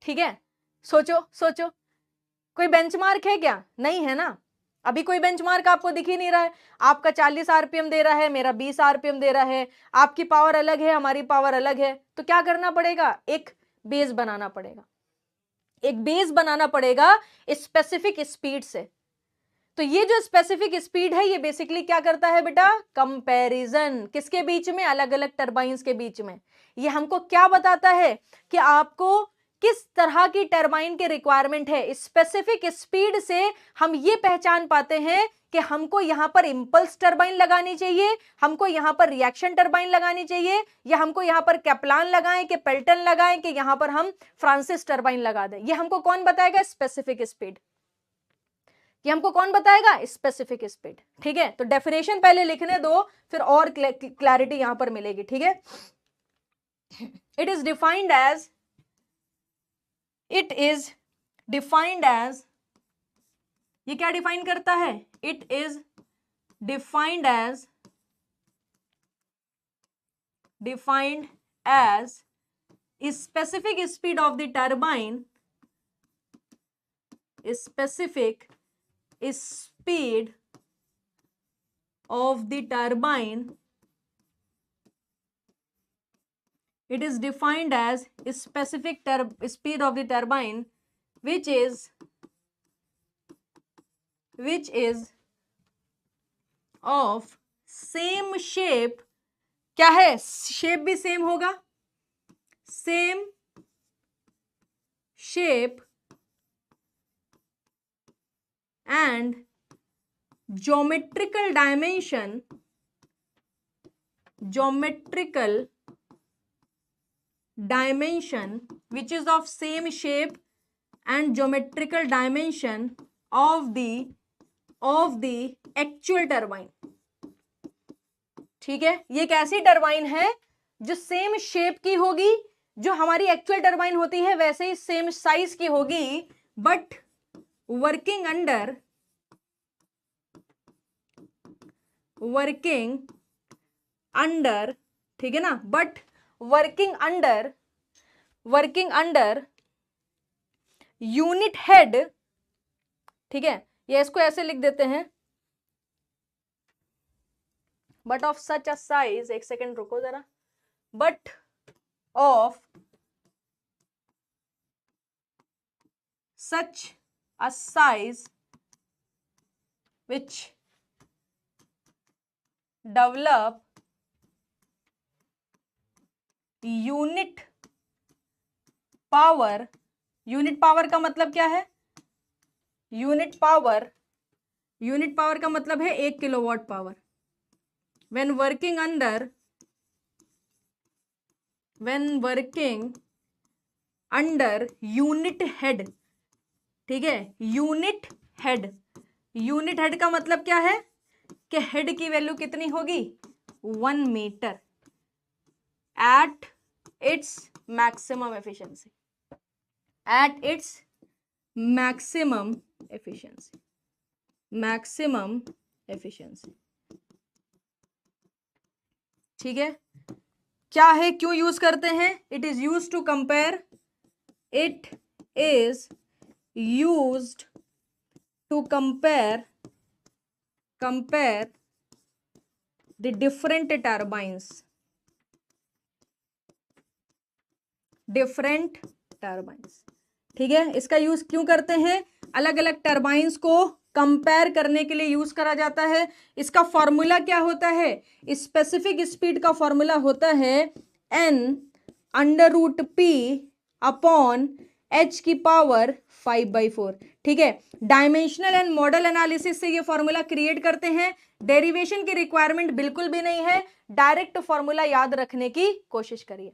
ठीक है, सोचो कोई बेंचमार्क है क्या, नहीं है ना, अभी कोई बेंचमार्क आपको दिख ही नहीं रहा है। आपका 40 आरपीएम दे रहा है, मेरा 20 आरपीएम दे रहा है, आपकी पावर अलग है, हमारी पावर अलग है। तो क्या करना पड़ेगा, एक बेस बनाना पड़ेगा, एक बेस बनाना पड़ेगा स्पेसिफिक स्पीड से। तो ये जो स्पेसिफिक स्पीड है ये बेसिकली क्या करता है बेटा, कंपैरिजन किसके बीच में, अलग अलग टरबाइंस के बीच में। ये हमको क्या बताता है कि आपको किस तरह की टरबाइन के रिक्वायरमेंट है। स्पेसिफिक स्पीड से हम ये पहचान पाते हैं कि हमको यहां पर इंपल्स टरबाइन लगानी चाहिए, हमको यहां पर रिएक्शन टरबाइन लगानी चाहिए, या हमको यहां पर कैप्लान लगाएं कि पेल्टन लगाएं कि यहां पर हम फ्रांसिस टरबाइन लगा दें। ये हमको कौन बताएगा, स्पेसिफिक स्पीड। ये हमको कौन बताएगा, स्पेसिफिक स्पीड। ठीक है, तो डेफिनेशन पहले लिखने दो, फिर और क्लैरिटी यहां पर मिलेगी। ठीक है, इट इज डिफाइंड एज, ये क्या डिफाइन करता है, it is defined as specific speed of the turbine, specific speed of the turbine, it is defined as specific speed of the turbine which is of same shape, क्या है, शेप भी सेम होगा, same shape and geometrical dimension which is of same shape and geometrical dimension of the actual turbine। ठीक है, ये एक ऐसी टरबाइन है जो सेम शेप की होगी, जो हमारी एक्चुअल टरबाइन होती है वैसे ही सेम साइज की होगी, बट वर्किंग अंडर ठीक है ना, but working under unit head. ठीक है, ये इसको ऐसे लिख देते हैं, but of such a size, एक सेकेंड रुको जरा, but of such a size which develop unit power, unit power का मतलब क्या है, यूनिट पावर का मतलब है 1 kilowatt power, when working under unit head, ठीक है, यूनिट हेड का मतलब क्या है कि हेड की वैल्यू कितनी होगी 1 metre at it's maximum efficiency, maximum efficiency, ठीक है। क्या है, क्यों यूज करते हैं, it is use to compare, it is used to compare the different turbines, ठीक है। इसका यूज क्यों करते हैं, अलग अलग टर्बाइंस को कंपेयर करने के लिए यूज करा जाता है। इसका फॉर्मूला क्या होता है, स्पेसिफिक स्पीड का फॉर्मूला होता है n√p अपॉन h की पावर 5/4, ठीक है। डायमेंशनल एंड मॉडल एनालिसिस से ये फॉर्मूला क्रिएट करते हैं, डेरिवेशन की रिक्वायरमेंट बिल्कुल भी नहीं है, डायरेक्ट फॉर्मूला याद रखने की कोशिश करिए,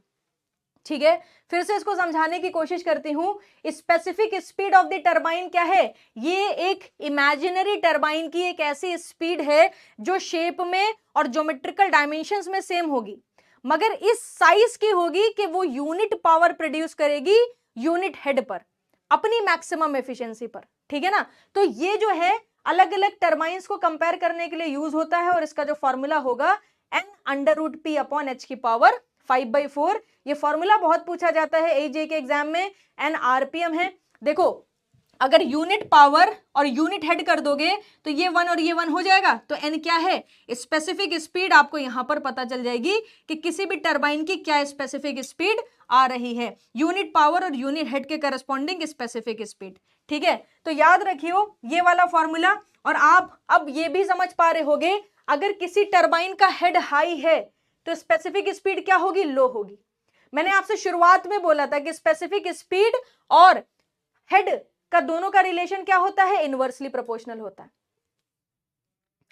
ठीक है। फिर से इसको समझाने की कोशिश करती हूं। Specific speed of the turbine क्या है, ये एक इमेजिनरी टरबाइन की एक ऐसी स्पीड है जो शेप में और ज्योमेट्रिकल डायमेंशंस में सेम होगी, मगर इस साइज की होगी कि वो यूनिट पावर प्रोड्यूस करेगी यूनिट हेड पर, अपनी मैक्सिमम एफिशिएंसी पर, ठीक है ना। तो ये जो है अलग अलग टरबाइंस को कंपेयर करने के लिए यूज होता है, और इसका जो फॉर्मूला होगा n√p अपॉन h की पावर 5/4। ये फॉर्मूला बहुत पूछा जाता है एजे के एग्जाम में, n RPM है। देखो अगर यूनिट पावर और यूनिट हेड कर दोगे तो ये 1 और ये 1 हो जाएगा, तो n क्या है, स्पेसिफिक स्पीड आपको यहां पर पता चल जाएगी कि किसी भी टरबाइन की क्या स्पेसिफिक स्पीड आ रही है, यूनिट पावर और यूनिट हेड के करस्पॉन्डिंग स्पेसिफिक स्पीड, ठीक है। तो याद रखियो ये वाला फॉर्मूला। और आप अब ये भी समझ पा रहे होगे, अगर किसी टरबाइन का हेड हाई है तो स्पेसिफिक स्पीड क्या होगी, लो होगी। मैंने आपसे शुरुआत में बोला था कि स्पेसिफिक स्पीड और हेड का दोनों का रिलेशन क्या होता है, इनवर्सली प्रोपोर्शनल होता है।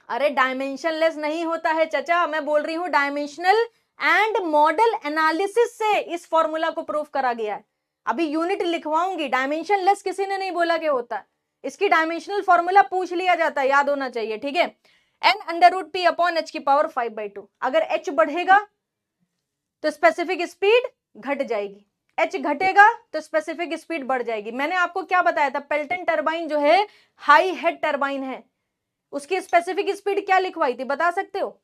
अरे डायमेंशनलेस नहीं होता है चचा, मैं बोल रही हूं डायमेंशनल एंड मॉडल एनालिसिस से इस फॉर्मूला को प्रूव करा गया है। अभी यूनिट लिखवाऊंगी, डायमेंशनलेस किसी ने नहीं बोला कि होता है, इसकी डायमेंशनल फॉर्मूला पूछ लिया जाता है, याद होना चाहिए, ठीक है। n√p अपॉन h की पावर 5/2, अगर h बढ़ेगा तो स्पेसिफिक स्पीड घट जाएगी, h घटेगा तो स्पेसिफिक स्पीड बढ़ जाएगी। मैंने आपको क्या बताया था, पेल्टन टरबाइन जो है हाई हेड टरबाइन है, उसकी स्पेसिफिक स्पीड क्या लिखवाई थी, बता सकते हो,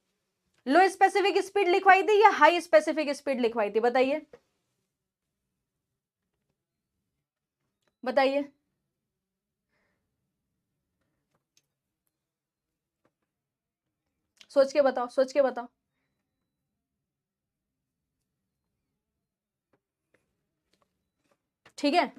लो स्पेसिफिक स्पीड लिखवाई थी या हाई स्पेसिफिक स्पीड लिखवाई थी, बताइए बताइए। सोच के बताओ, सोच के बताओ। ठीक है,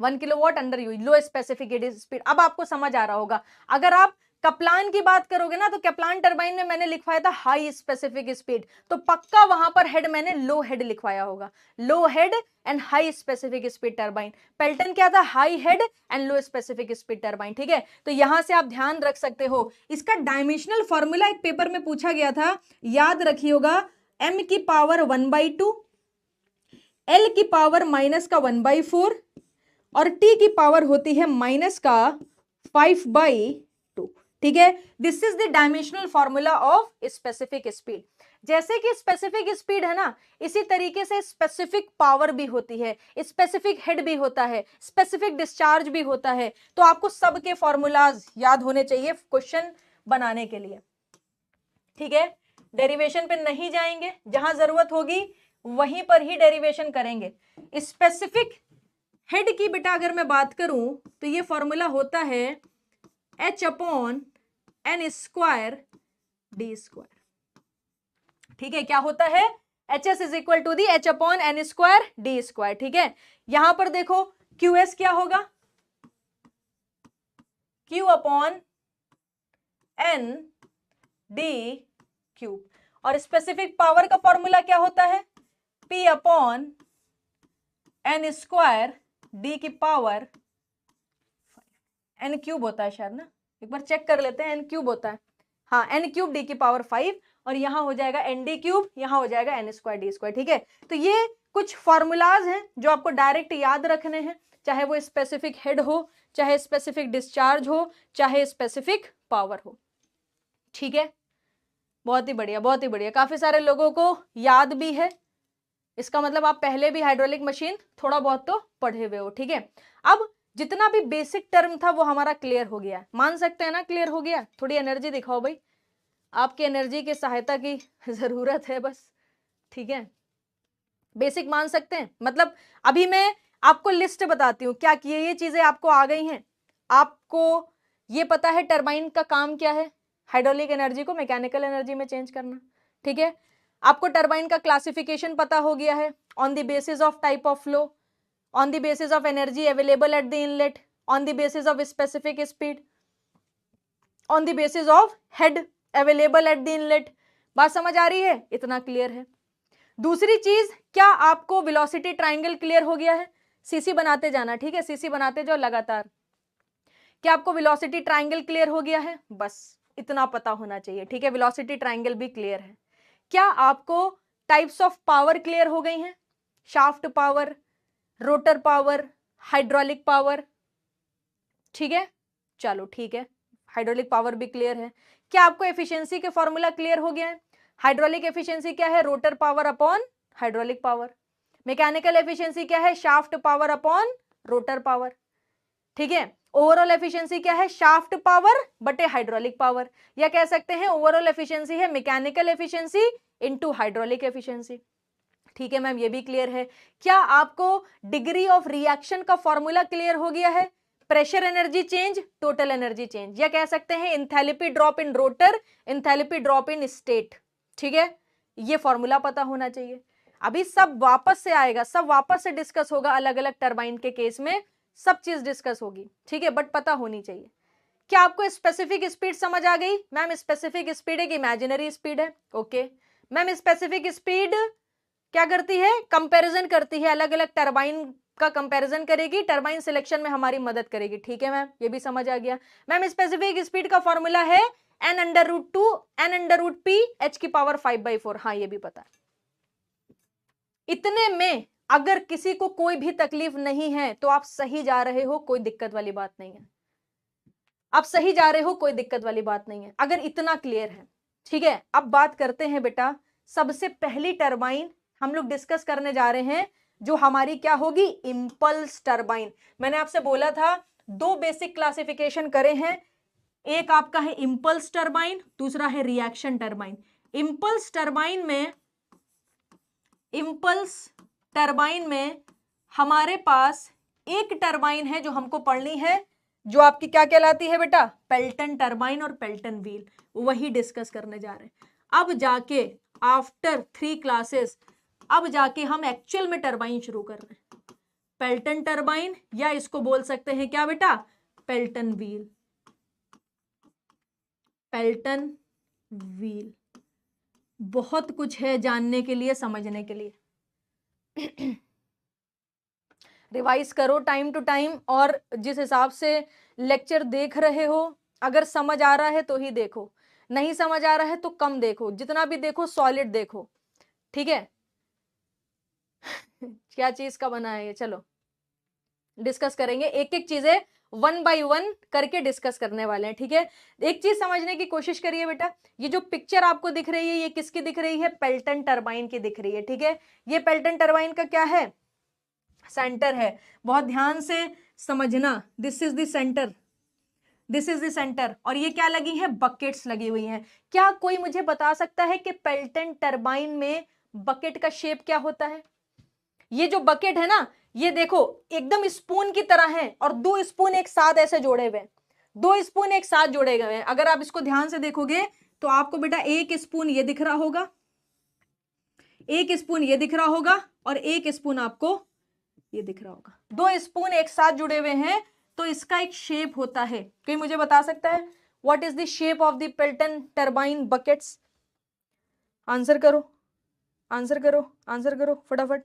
1 kilowatt under you, low specificated speed. अब आपको समझ आ रहा होगा। अगर आप कप्लान की बात करोगे ना, तो कप्लान टरबाइन में मैंने लिखवाया था हाई स्पेसिफिक स्पीड, तो पक्का वहां पर हेड मैंने लो हेड लिखवाया होगा, low head and high specific speed turbine. Pelton क्या था, high head and low specific speed turbine, ठीक है। तो यहां से आप ध्यान रख सकते हो, इसका डायमेंशनल फॉर्मूला एक पेपर में पूछा गया था, याद रखिएगा, m की पावर 1/2, l की पावर माइनस का 1/4 और t की पावर होती है माइनस का 5/2, ठीक है। This is the dimensional formula of specific speed. जैसे कि स्पेसिफिक स्पीड है ना, इसी तरीके से स्पेसिफिक पावर भी होती है, स्पेसिफिक हेड भी होता है, स्पेसिफिक डिस्चार्ज भी होता है। तो आपको सबके फॉर्मूलाज याद होने चाहिए क्वेश्चन बनाने के लिए, ठीक है। डेरिवेशन पे नहीं जाएंगे, जहां जरूरत होगी वहीं पर ही डेरिवेशन करेंगे। स्पेसिफिक हेड की बेटा अगर मैं बात करूं तो ये फॉर्मूला होता है h upon n square D square, ठीक है। क्या होता है, HS is equal to the h upon n square D square, ठीक है। यहां पर देखो QS क्या होगा, Q upon N D cube. और स्पेसिफिक पावर का फॉर्मूला क्या होता है? P upon N square D की पावर N क्यूब होता है शायद ना, एक बार चेक कर लेते हैं। N क्यूब होता है, हाँ, N क्यूब D की पावर 5, और यहाँ हो जाएगा ND क्यूब, यहाँ हो जाएगा N स्क्वायर D स्क्वायर। ठीक है, तो ये कुछ फॉर्मूलाज हैं जो आपको डायरेक्ट याद रखने हैं, चाहे वो स्पेसिफिक हेड हो, चाहे स्पेसिफिक डिस्चार्ज हो, चाहे स्पेसिफिक पावर हो। ठीक है, बहुत ही बढ़िया, बहुत ही बढ़िया, काफी सारे लोगों को याद भी है, इसका मतलब आप पहले भी हाइड्रोलिक मशीन थोड़ा बहुत तो पढ़े हुए हो। ठीक है, अब जितना भी बेसिक टर्म था वो हमारा क्लियर हो गया, मान सकते हैं ना क्लियर हो गया। थोड़ी एनर्जी दिखाओ भाई, आपकी एनर्जी की सहायता की जरूरत है बस। ठीक है, बेसिक मान सकते हैं, मतलब अभी मैं आपको लिस्ट बताती हूँ क्या किए, ये चीजें आपको आ गई हैं। आपको ये पता है टरबाइन का काम क्या है, हाइड्रोलिक एनर्जी को मैकेनिकल एनर्जी में चेंज करना। ठीक है, आपको टरबाइन का क्लासिफिकेशन पता हो गया है, on the basis of type of flow, on the basis of energy available at the inlet, on the basis of specific speed, on the basis of head available at the inlet. बात समझ आ रही है? इतना क्लियर है। दूसरी चीज, क्या आपको वेलोसिटी ट्रायंगल क्लियर हो गया है? सीसी बनाते जाना, ठीक है, सीसी बनाते जाओ लगातार। क्या आपको वेलोसिटी ट्रायंगल क्लियर हो गया है? बस इतना पता होना चाहिए। ठीक है, वेलोसिटी ट्रायंगल भी क्लियर है। क्या आपको टाइप्स ऑफ पावर क्लियर हो गई हैं? Shaft power, rotor power, hydraulic power. ठीक है, चलो ठीक है, हाइड्रोलिक पावर भी क्लियर है। क्या आपको एफिशिएंसी के फॉर्मूला क्लियर हो गया है? हाइड्रोलिक एफिशिएंसी क्या है? Rotor power upon hydraulic power. Mechanical efficiency क्या है? Shaft power upon rotor power. ठीक है, ओवरऑल एफिशिएंसी क्या है? शाफ्ट पावर बटे हाइड्रोलिक पावर, या कह सकते हैं ओवरऑल एफिशिएंसी है mechanical efficiency into hydraulic efficiency. ठीक है मैम, ये भी क्लियर है। क्या आपको डिग्री ऑफ रिएक्शन का फॉर्मूला क्लियर हो गया है? Pressure energy change, total energy change, या कह सकते हैं enthalpy drop in rotor, enthalpy drop in state. ठीक है, ये फॉर्मूला पता होना चाहिए। अभी सब वापस से आएगा, सब वापस से डिस्कस होगा, अलग अलग टरबाइन के केस में सब चीज डिस्कस होगी। ठीक है, बट पता होनी चाहिए। क्या आपको स्पेसिफिक स्पीड समझ आ गई? मैम स्पेसिफिक स्पीड एक इमेजिनरी स्पीड है। ओके मैम, स्पेसिफिक स्पीड क्या करती है? कंपैरिजन करती है, अलग अलग टरबाइन का कंपैरिजन करेगी, टरबाइन सिलेक्शन में हमारी मदद करेगी। ठीक है मैम, ये भी समझ आ गया। मैम स्पेसिफिक स्पीड का फॉर्मूला है n√2 n√p h की पावर 5/4। हाँ, ये भी पता है। इतने में अगर किसी को कोई भी तकलीफ नहीं है तो आप सही जा रहे हो, कोई दिक्कत वाली बात नहीं है। आप सही जा रहे हो, कोई दिक्कत वाली बात नहीं है, अगर इतना क्लियर है। ठीक है, अब बात करते हैं बेटा, सबसे पहली टरबाइन हम लोग डिस्कस करने जा रहे हैं जो हमारी क्या होगी? Impulse turbine. मैंने आपसे बोला था दो बेसिक क्लासिफिकेशन करे हैं, एक आपका है इंपल्स टरबाइन, दूसरा है रिएक्शन टरबाइन। इंपल्स टरबाइन में हमारे पास एक टरबाइन है जो हमको पढ़नी है, जो आपकी क्या कहलाती है बेटा? पेल्टन टरबाइन और पेल्टन व्हील, वही डिस्कस करने जा रहे हैं। अब जाके आफ्टर 3 क्लासेस, अब जाके हम एक्चुअल में टरबाइन शुरू कर रहे हैं। पेल्टन टरबाइन, या इसको बोल सकते हैं क्या बेटा? Pelton wheel. पेल्टन व्हील, बहुत कुछ है जानने के लिए, समझने के लिए। रिवाइज करो टाइम टू टाइम, और जिस हिसाब से लेक्चर देख रहे हो, अगर समझ आ रहा है तो ही देखो, नहीं समझ आ रहा है तो कम देखो, जितना भी देखो सॉलिड देखो। ठीक है, क्या चीज का बना है ये, चलो डिस्कस करेंगे, एक एक चीजें 1 बाय 1 करके डिस्कस करने वाले हैं। ठीक है, एक चीज समझने की कोशिश करिए बेटा, ये जो पिक्चर आपको दिख रही है ये किसकी दिख रही है? पेल्टन टरबाइन की दिख रही है। ठीक है, ये पेल्टन टरबाइन का क्या है? सेंटर है। बहुत ध्यान से समझना, this is the centre, this is the centre, और ये क्या लगी है? बकेट्स लगी हुई हैं। क्या कोई मुझे बता सकता है कि पेल्टन टरबाइन में बकेट का शेप क्या होता है? ये जो बकेट है ना, ये देखो एकदम स्पून की तरह है, और 2 स्पून एक साथ ऐसे जोड़े हुए, 2 स्पून एक साथ जोड़े गए हैं। अगर आप इसको ध्यान से देखोगे तो आपको बेटा एक स्पून ये दिख रहा होगा, एक स्पून ये दिख रहा होगा, और एक स्पून आपको ये दिख रहा होगा। 2 स्पून एक साथ जुड़े हुए हैं, तो इसका एक शेप होता है। कोई मुझे बता सकता है what is the shape of the Pelton turbine buckets? Answer करो, आंसर करो, आंसर करो फटाफट।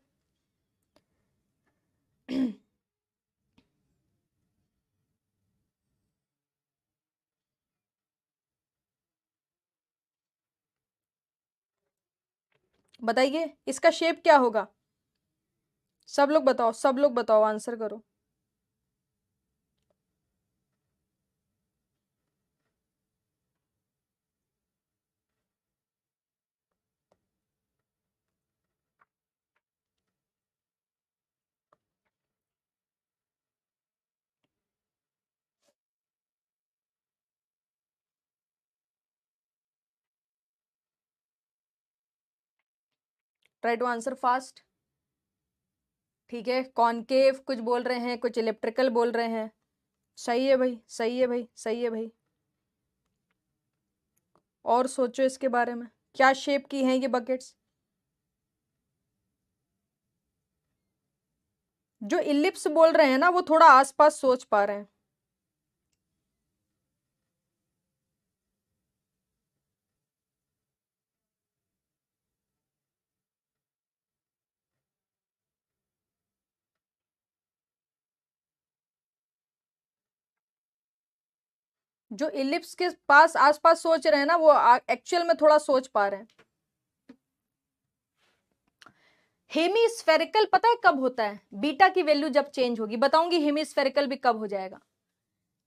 बताइए इसका शेप क्या होगा? सब लोग बताओ, सब लोग बताओ, आंसर करो। Try to answer fast. ठीक है, कॉनकेव कुछ बोल रहे हैं, कुछ इलेक्ट्रिकल बोल रहे हैं। सही है भाई, सही है भाई, सही है भाई। और सोचो इसके बारे में, क्या शेप की हैं ये बकेट्स? जो इलिप्स बोल रहे हैं ना वो थोड़ा आसपास सोच पा रहे हैं। जो इलिप्स के पास आसपास सोच रहे हैं ना वो एक्चुअल में थोड़ा सोच पा रहे हैं। हेमीस्फेरिकल पता है कब होता है? बीटा की वैल्यू जब चेंज होगी। बताऊंगी हेमीस्फेरिकल भी कब हो जाएगा।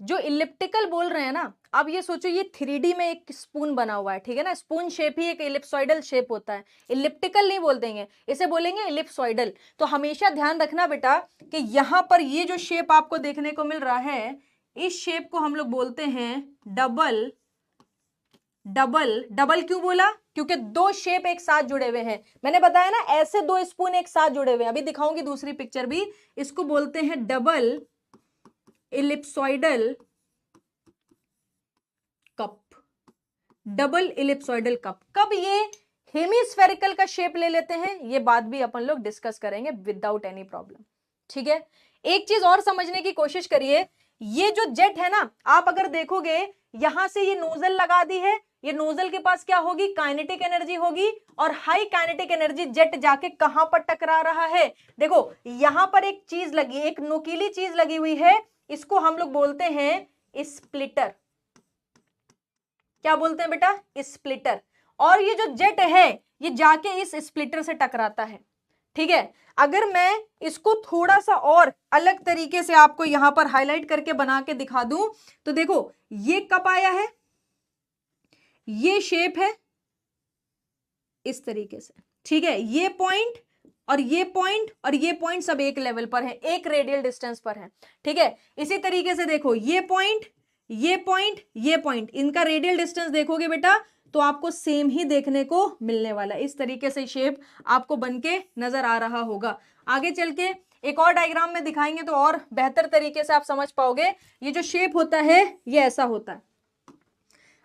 जो इलिप्टिकल बोल रहे हैं ना, अब ये सोचो ये 3D में एक स्पून बना हुआ है, ठीक है ना, स्पून शेप ही एक इलिप्सॉइडल शेप होता है। इलिप्टिकल नहीं बोल देंगे इसे, बोलेंगे इलिप्सॉइडल। तो हमेशा ध्यान रखना बेटा कि यहां पर ये जो शेप आपको देखने को मिल रहा है, इस शेप को हम लोग बोलते हैं डबल। डबल डबल क्यों बोला? क्योंकि दो शेप एक साथ जुड़े हुए हैं। मैंने बताया ना ऐसे दो स्पून एक साथ जुड़े हुए हैं, अभी दिखाऊंगी दूसरी पिक्चर भी। इसको बोलते हैं double ellipsoidal cup. Double ellipsoidal cup. कब ये हेमीस्फेरिकल का शेप ले लेते हैं ये बात भी अपन लोग डिस्कस करेंगे विदाउट एनी प्रॉब्लम। ठीक है, एक चीज और समझने की कोशिश करिए। ये जो जेट है ना, आप अगर देखोगे यहां से ये नोजल लगा दी है, ये नोजल के पास क्या होगी? काइनेटिक एनर्जी होगी। और हाई काइनेटिक एनर्जी जेट जाके कहां पर टकरा रहा है? देखो यहां पर एक चीज लगी, एक नुकीली चीज लगी हुई है, इसको हम लोग बोलते हैं स्प्लिटर। क्या बोलते हैं बेटा? स्प्लिटर। और ये जो जेट है ये जाके इस स्प्लिटर से टकराता है। ठीक है, अगर मैं इसको थोड़ा सा और अलग तरीके से आपको यहां पर हाईलाइट करके बना के दिखा दूं तो देखो ये कब आया है, ये शेप है इस तरीके से। ठीक है, ये पॉइंट और ये पॉइंट और ये पॉइंट सब एक लेवल पर है, एक रेडियल डिस्टेंस पर है। ठीक है, इसी तरीके से देखो ये पॉइंट, ये पॉइंट, ये पॉइंट, इनका रेडियल डिस्टेंस देखोगे बेटा तो आपको सेम ही देखने को मिलने वाला है। इस तरीके से शेप आपको बनके नजर आ रहा होगा। आगे चल के एक और डायग्राम में दिखाएंगे तो और बेहतर तरीके से आप समझ पाओगे। ये जो शेप होता है ये ऐसा होता है।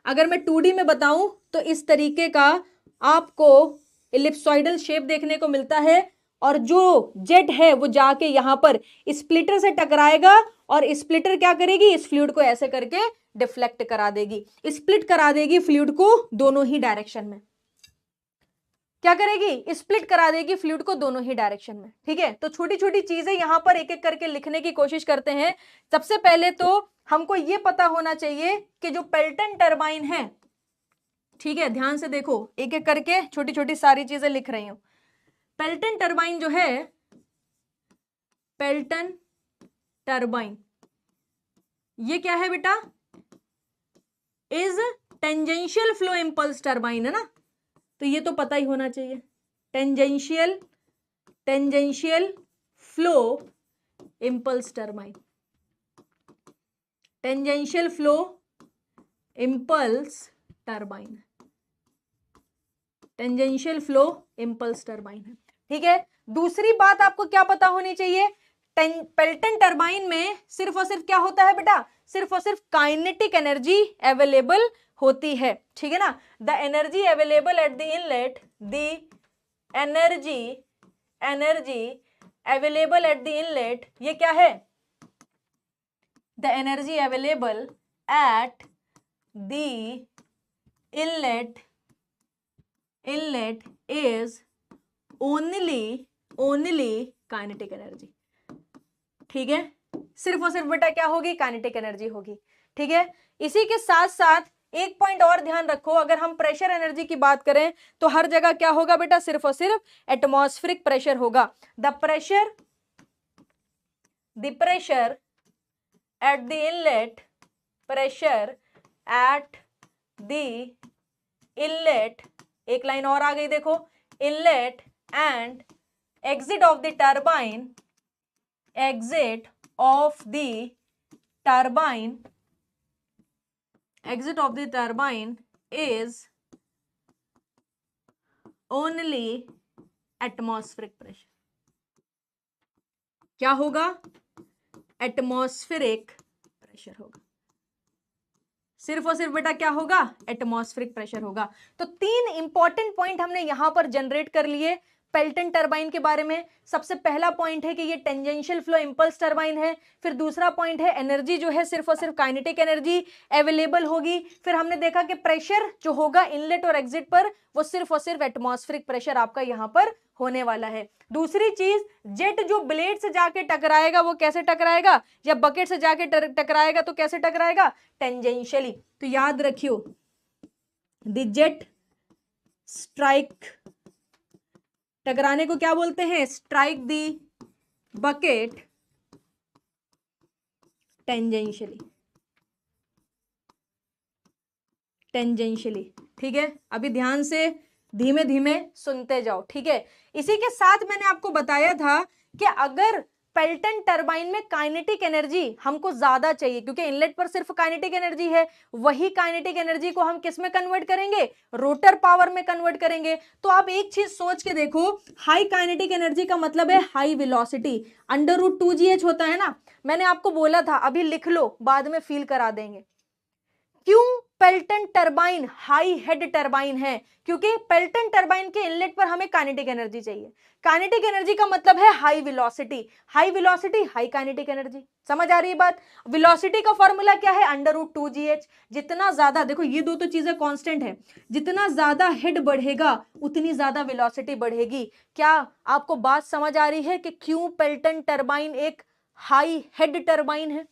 अगर मैं 2D में बताऊं तो इस तरीके का आपको इलिप्सॉइडल शेप देखने को मिलता है। और जो जेट है वो जाके यहां पर स्प्लिटर से टकराएगा और स्प्लिटर क्या करेगी? इस फ्लूइड को ऐसे करके डिफ्लेक्ट करा देगी, स्प्लिट करा देगी फ्लूइड को दोनों ही डायरेक्शन में। क्या करेगी? स्प्लिट करा देगी फ्लूइड को दोनों ही डायरेक्शन में। ठीक है, तो छोटी छोटी चीजें यहां पर एक एक करके लिखने की कोशिश करते हैं। सबसे पहले तो हमको यह पता होना चाहिए कि जो पेल्टन टरबाइन है, ठीक है, ध्यान से देखो एक एक करके छोटी छोटी सारी चीजें लिख रही हूं। पेल्टन टरबाइन जो है, पेल्टन टरबाइन ये क्या है बेटा? Is tangential flow impulse turbine है ना, तो ये तो पता ही होना चाहिए। Tangential, tangential flow impulse turbine, tangential flow impulse turbine, tangential flow impulse turbine है। ठीक है, दूसरी बात आपको क्या पता होनी चाहिए? पेल्टन टरबाइन में सिर्फ और सिर्फ क्या होता है बेटा? सिर्फ और सिर्फ काइनेटिक एनर्जी अवेलेबल होती है। ठीक है ना, the energy available at the inlet, the energy, energy available at the inlet, ये क्या है? the energy available at the inlet is only kinetic energy। ठीक है, सिर्फ और सिर्फ बेटा क्या होगी, काइनेटिक एनर्जी होगी। ठीक है, इसी के साथ साथ एक पॉइंट और ध्यान रखो, अगर हम प्रेशर एनर्जी की बात करें तो हर जगह क्या होगा बेटा, सिर्फ और सिर्फ एटमॉस्फेरिक प्रेशर होगा। The pressure at the inlet, pressure at the inlet, एक लाइन और आ गई देखो, inlet and exit of the turbine is only atmospheric pressure। क्या होगा, एटमॉस्फेरिक प्रेशर होगा, सिर्फ और सिर्फ बेटा क्या होगा, एटमॉस्फेरिक प्रेशर होगा। तो 3 इंपॉर्टेंट पॉइंट हमने यहां पर जनरेट कर लिए पेल्टन टरबाइन के बारे में। सबसे पहला पॉइंट है कि ये टेंजेंशियल फ्लो इंपल्स टरबाइन है। फिर दूसरा पॉइंट है एनर्जी जो है सिर्फ और सिर्फ काइनेटिक एनर्जी अवेलेबल होगी। फिर हमने देखा कि प्रेशर जो होगा इनलेट और एग्जिट पर वो सिर्फ और सिर्फ एटमॉस्फेरिक प्रेशर आपका यहां पर होने वाला है। दूसरी चीज, जेट जो ब्लेड से जाके टकराएगा वो कैसे टकराएगा, या बकेट से जाके टकराएगा तो कैसे टकराएगा, टेंजेंशियली। तो याद रखियो, द जेट स्ट्राइक, टकराने को क्या बोलते हैं, स्ट्राइक दी बकेट टेंजेंशियली। ठीक है, अभी ध्यान से धीमे धीमे सुनते जाओ। ठीक है, इसी के साथ मैंने आपको बताया था कि अगर पेल्टन टरबाइन में काइनेटिक एनर्जी हमको ज्यादा चाहिए, क्योंकि इनलेट पर सिर्फ काइनेटिक एनर्जी है, वही काइनेटिक एनर्जी को हम किस में कन्वर्ट करेंगे, रोटर पावर में कन्वर्ट करेंगे। तो आप एक चीज सोच के देखो, हाई काइनेटिक एनर्जी का मतलब है हाई वेलोसिटी, √2gh होता है ना। मैंने आपको बोला था, अभी लिख लो, बाद में फील करा देंगे। क्यों Pelton turbine high head turbine है, क्योंकि पेल्टन टरबाइन के इनलेट पर हमें काइनेटिक एनर्जी चाहिए। काइनेटिक एनर्जी का मतलब है high velocity, high velocity high kinetic energy. समझ आ रही है बात। वेलोसिटी का फॉर्मूला क्या है, √2gh। जितना ज्यादा, देखो ये दो तो चीजें कांस्टेंट है, जितना ज्यादा हेड बढ़ेगा उतनी ज्यादा वेलोसिटी बढ़ेगी। क्या आपको बात समझ आ रही है कि क्यों पेल्टन टरबाइन एक हाई हेड टरबाइन है।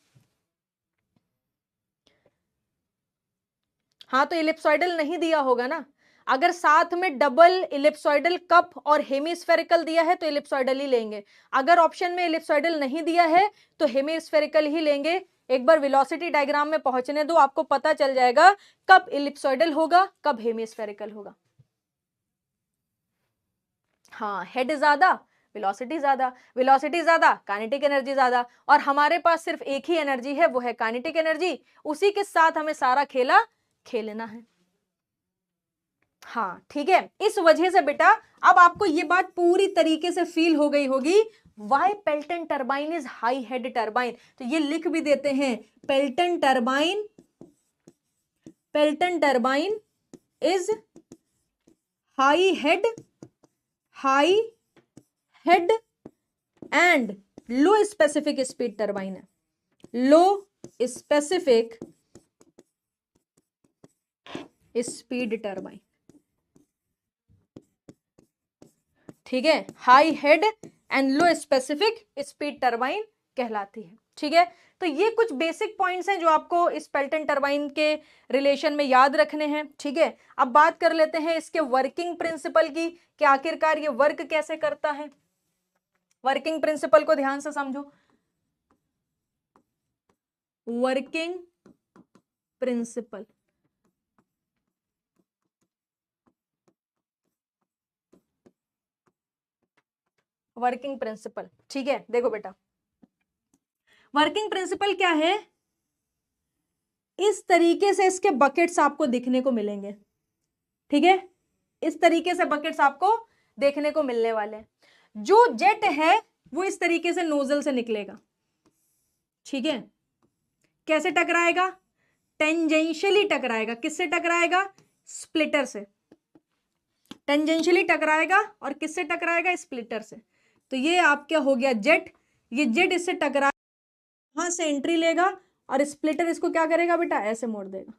हाँ, तो इलिप्सॉइडल नहीं दिया होगा ना, अगर साथ में डबल इलिप्सॉइडल कप और हेमिस्फेरिकल दिया है तो इलिप्सॉइडल ही लेंगे। अगर ऑप्शन में इलिप्सॉइडल नहीं दिया है तो हेमिस्फेरिकल ही लेंगे। एक बार वेलोसिटी डायग्राम में पहुंचने दो, आपको पता चल जाएगा कब इलिप्सॉइडल होगा कब हेमिस्फेरिकल होगा। हाँ, हेड ज्यादा वेलोसिटी ज्यादा, वेलोसिटी ज्यादा काइनेटिक एनर्जी ज्यादा, और हमारे पास सिर्फ एक ही एनर्जी है, वो है काइनेटिक एनर्जी। उसी के साथ हमें सारा खेला खेलना है। हाँ ठीक है, इस वजह से बेटा अब आपको ये बात पूरी तरीके से फील हो गई होगी, why Pelton turbine is high head turbine. तो ये लिख भी देते हैं, Pelton turbine is high head and low specific speed turbine है, लो स्पेसिफिक स्पीड टरबाइन। ठीक है, high head and low specific speed turbine कहलाती है। ठीक है, तो ये कुछ बेसिक पॉइंट्स हैं जो आपको इस पेल्टन टरबाइन के रिलेशन में याद रखने हैं। ठीक है, अब बात कर लेते हैं इसके वर्किंग प्रिंसिपल की, कि आखिरकार ये वर्क कैसे करता है। वर्किंग प्रिंसिपल को ध्यान से समझो। Working principle, working principle. ठीक है, देखो बेटा, वर्किंग प्रिंसिपल क्या है, इस तरीके से इसके बकेट्स आपको दिखने को मिलेंगे। ठीक है, इस तरीके से बकेट्स आपको देखने को मिलने वाले हैं। जो जेट है वो इस तरीके से नोजल से निकलेगा। ठीक है, कैसे टकराएगा, टेंजेंशियली टकराएगा। किससे टकराएगा, स्प्लिटर से। टेंजेंशियली टकराएगा और किससे टकराएगा, स्प्लिटर से। तो ये आप क्या हो गया, जेट, ये जेट इससे टकरा, यहां से एंट्री लेगा और स्प्लिटर इसको क्या करेगा बेटा, ऐसे मोड़ देगा,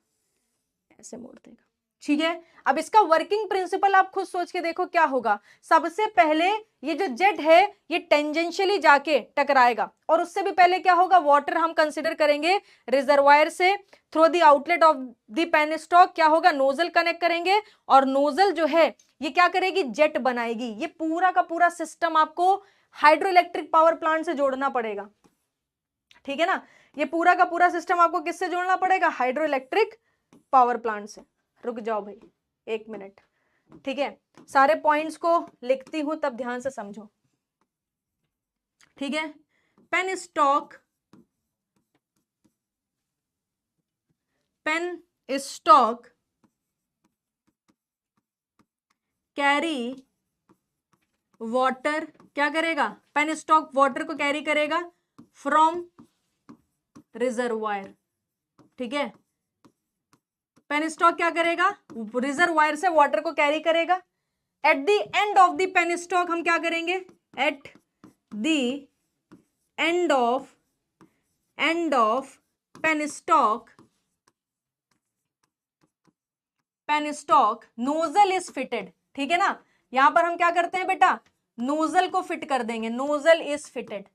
ऐसे मोड़ देगा। ठीक है, अब इसका वर्किंग प्रिंसिपल आप खुद सोच के देखो क्या होगा। सबसे पहले ये जो जेट है ये टेंजेंशियली जाके टकराएगा, और उससे भी पहले क्या होगा, वाटर हम कंसीडर करेंगे रिजर्वायर से, through the outlet of the penstock क्या होगा, नोजल कनेक्ट करेंगे, और नोजल जो है ये क्या करेगी, जेट बनाएगी। ये पूरा का पूरा सिस्टम आपको हाइड्रो इलेक्ट्रिक पावर प्लांट से जोड़ना पड़ेगा। ठीक है ना, ये पूरा का पूरा सिस्टम आपको किससे जोड़ना पड़ेगा, हाइड्रो इलेक्ट्रिक पावर प्लांट से। रुक जाओ भाई 1 मिनट, ठीक है, सारे पॉइंट्स को लिखती हूं तब ध्यान से समझो। ठीक है, पेनस्टॉक कैरी वाटर, क्या करेगा, पेनस्टॉक वाटर को कैरी करेगा फ्रॉम रिजर्वायर। ठीक है, पेनस्टॉक क्या करेगा, रिजर्वायर से वाटर को कैरी करेगा। At the end of the penstock हम क्या करेंगे, at the end of penstock nozzle is fitted. ठीक है ना, यहां पर हम क्या करते हैं बेटा, नोजल को फिट कर देंगे, नोजल इज फिटेड।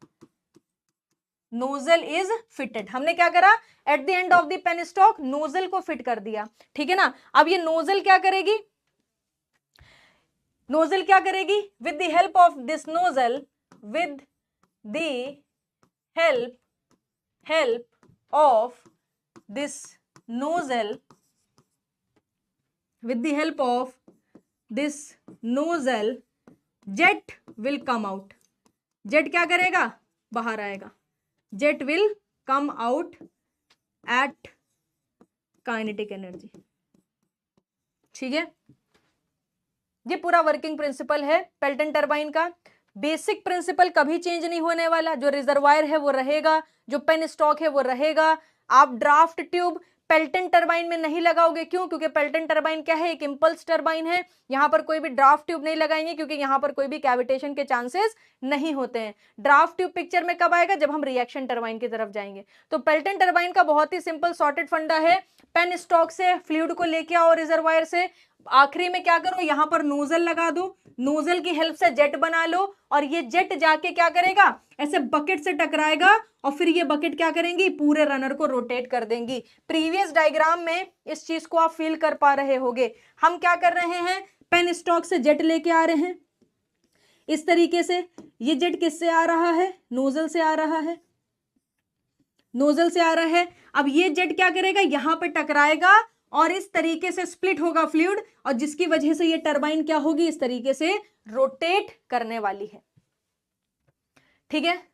हमने क्या करा, at the end of the penstock nozzle को फिट कर दिया। ठीक है ना, अब ये नोजल क्या करेगी, with the help of this nozzle, with the help of this nozzle, jet will come out. Jet क्या करेगा, बाहर आएगा, jet will come out at kinetic energy. ठीक है, ये पूरा वर्किंग प्रिंसिपल है पेल्टन टरबाइन का। बेसिक प्रिंसिपल कभी चेंज नहीं होने वाला, जो रिजर्वायर है वो रहेगा, जो पेनस्टॉक है वो रहेगा। आप ड्राफ्ट ट्यूब पेल्टन टरबाइन में नहीं लगाओगे, क्यों, क्योंकि पेल्टन टरबाइन क्या है, एक इंपल्स टरबाइन है। यहां पर कोई भी ड्राफ्ट ट्यूब नहीं लगाएंगे, क्योंकि यहां पर कोई भी कैविटेशन के चांसेस नहीं होते हैं। ड्राफ्ट ट्यूब पिक्चर में कब आएगा, जब हम रिएक्शन टरबाइन की तरफ जाएंगे। तो पेल्टन टरबाइन का बहुत ही सिंपल सॉर्टेड फंडा है, पेनस्टॉक से फ्लूइड को लेके आओ रिजर्वायर से, आखिरी में क्या करो, यहां पर नोजल लगा दो, नोजल की हेल्प से जेट बना लो, और ये जेट जाके क्या करेगा, ऐसे बकेट से टकराएगा, और फिर ये बकेट क्या करेंगी, पूरे रनर को रोटेट कर देंगी। प्रीवियस डायग्राम में इस चीज को आप फील कर पा रहे होगे। हम क्या कर रहे हैं, पेनस्टॉक से जेट लेके आ रहे हैं इस तरीके से। ये जेट किससे आ रहा है, नोजल से आ रहा है, अब ये जेट क्या करेगा, यहां पे टकराएगा, और इस तरीके से स्प्लिट होगा फ्लूइड, और जिसकी वजह से ये टरबाइन क्या होगी, इस तरीके से रोटेट करने वाली है। ठीक है,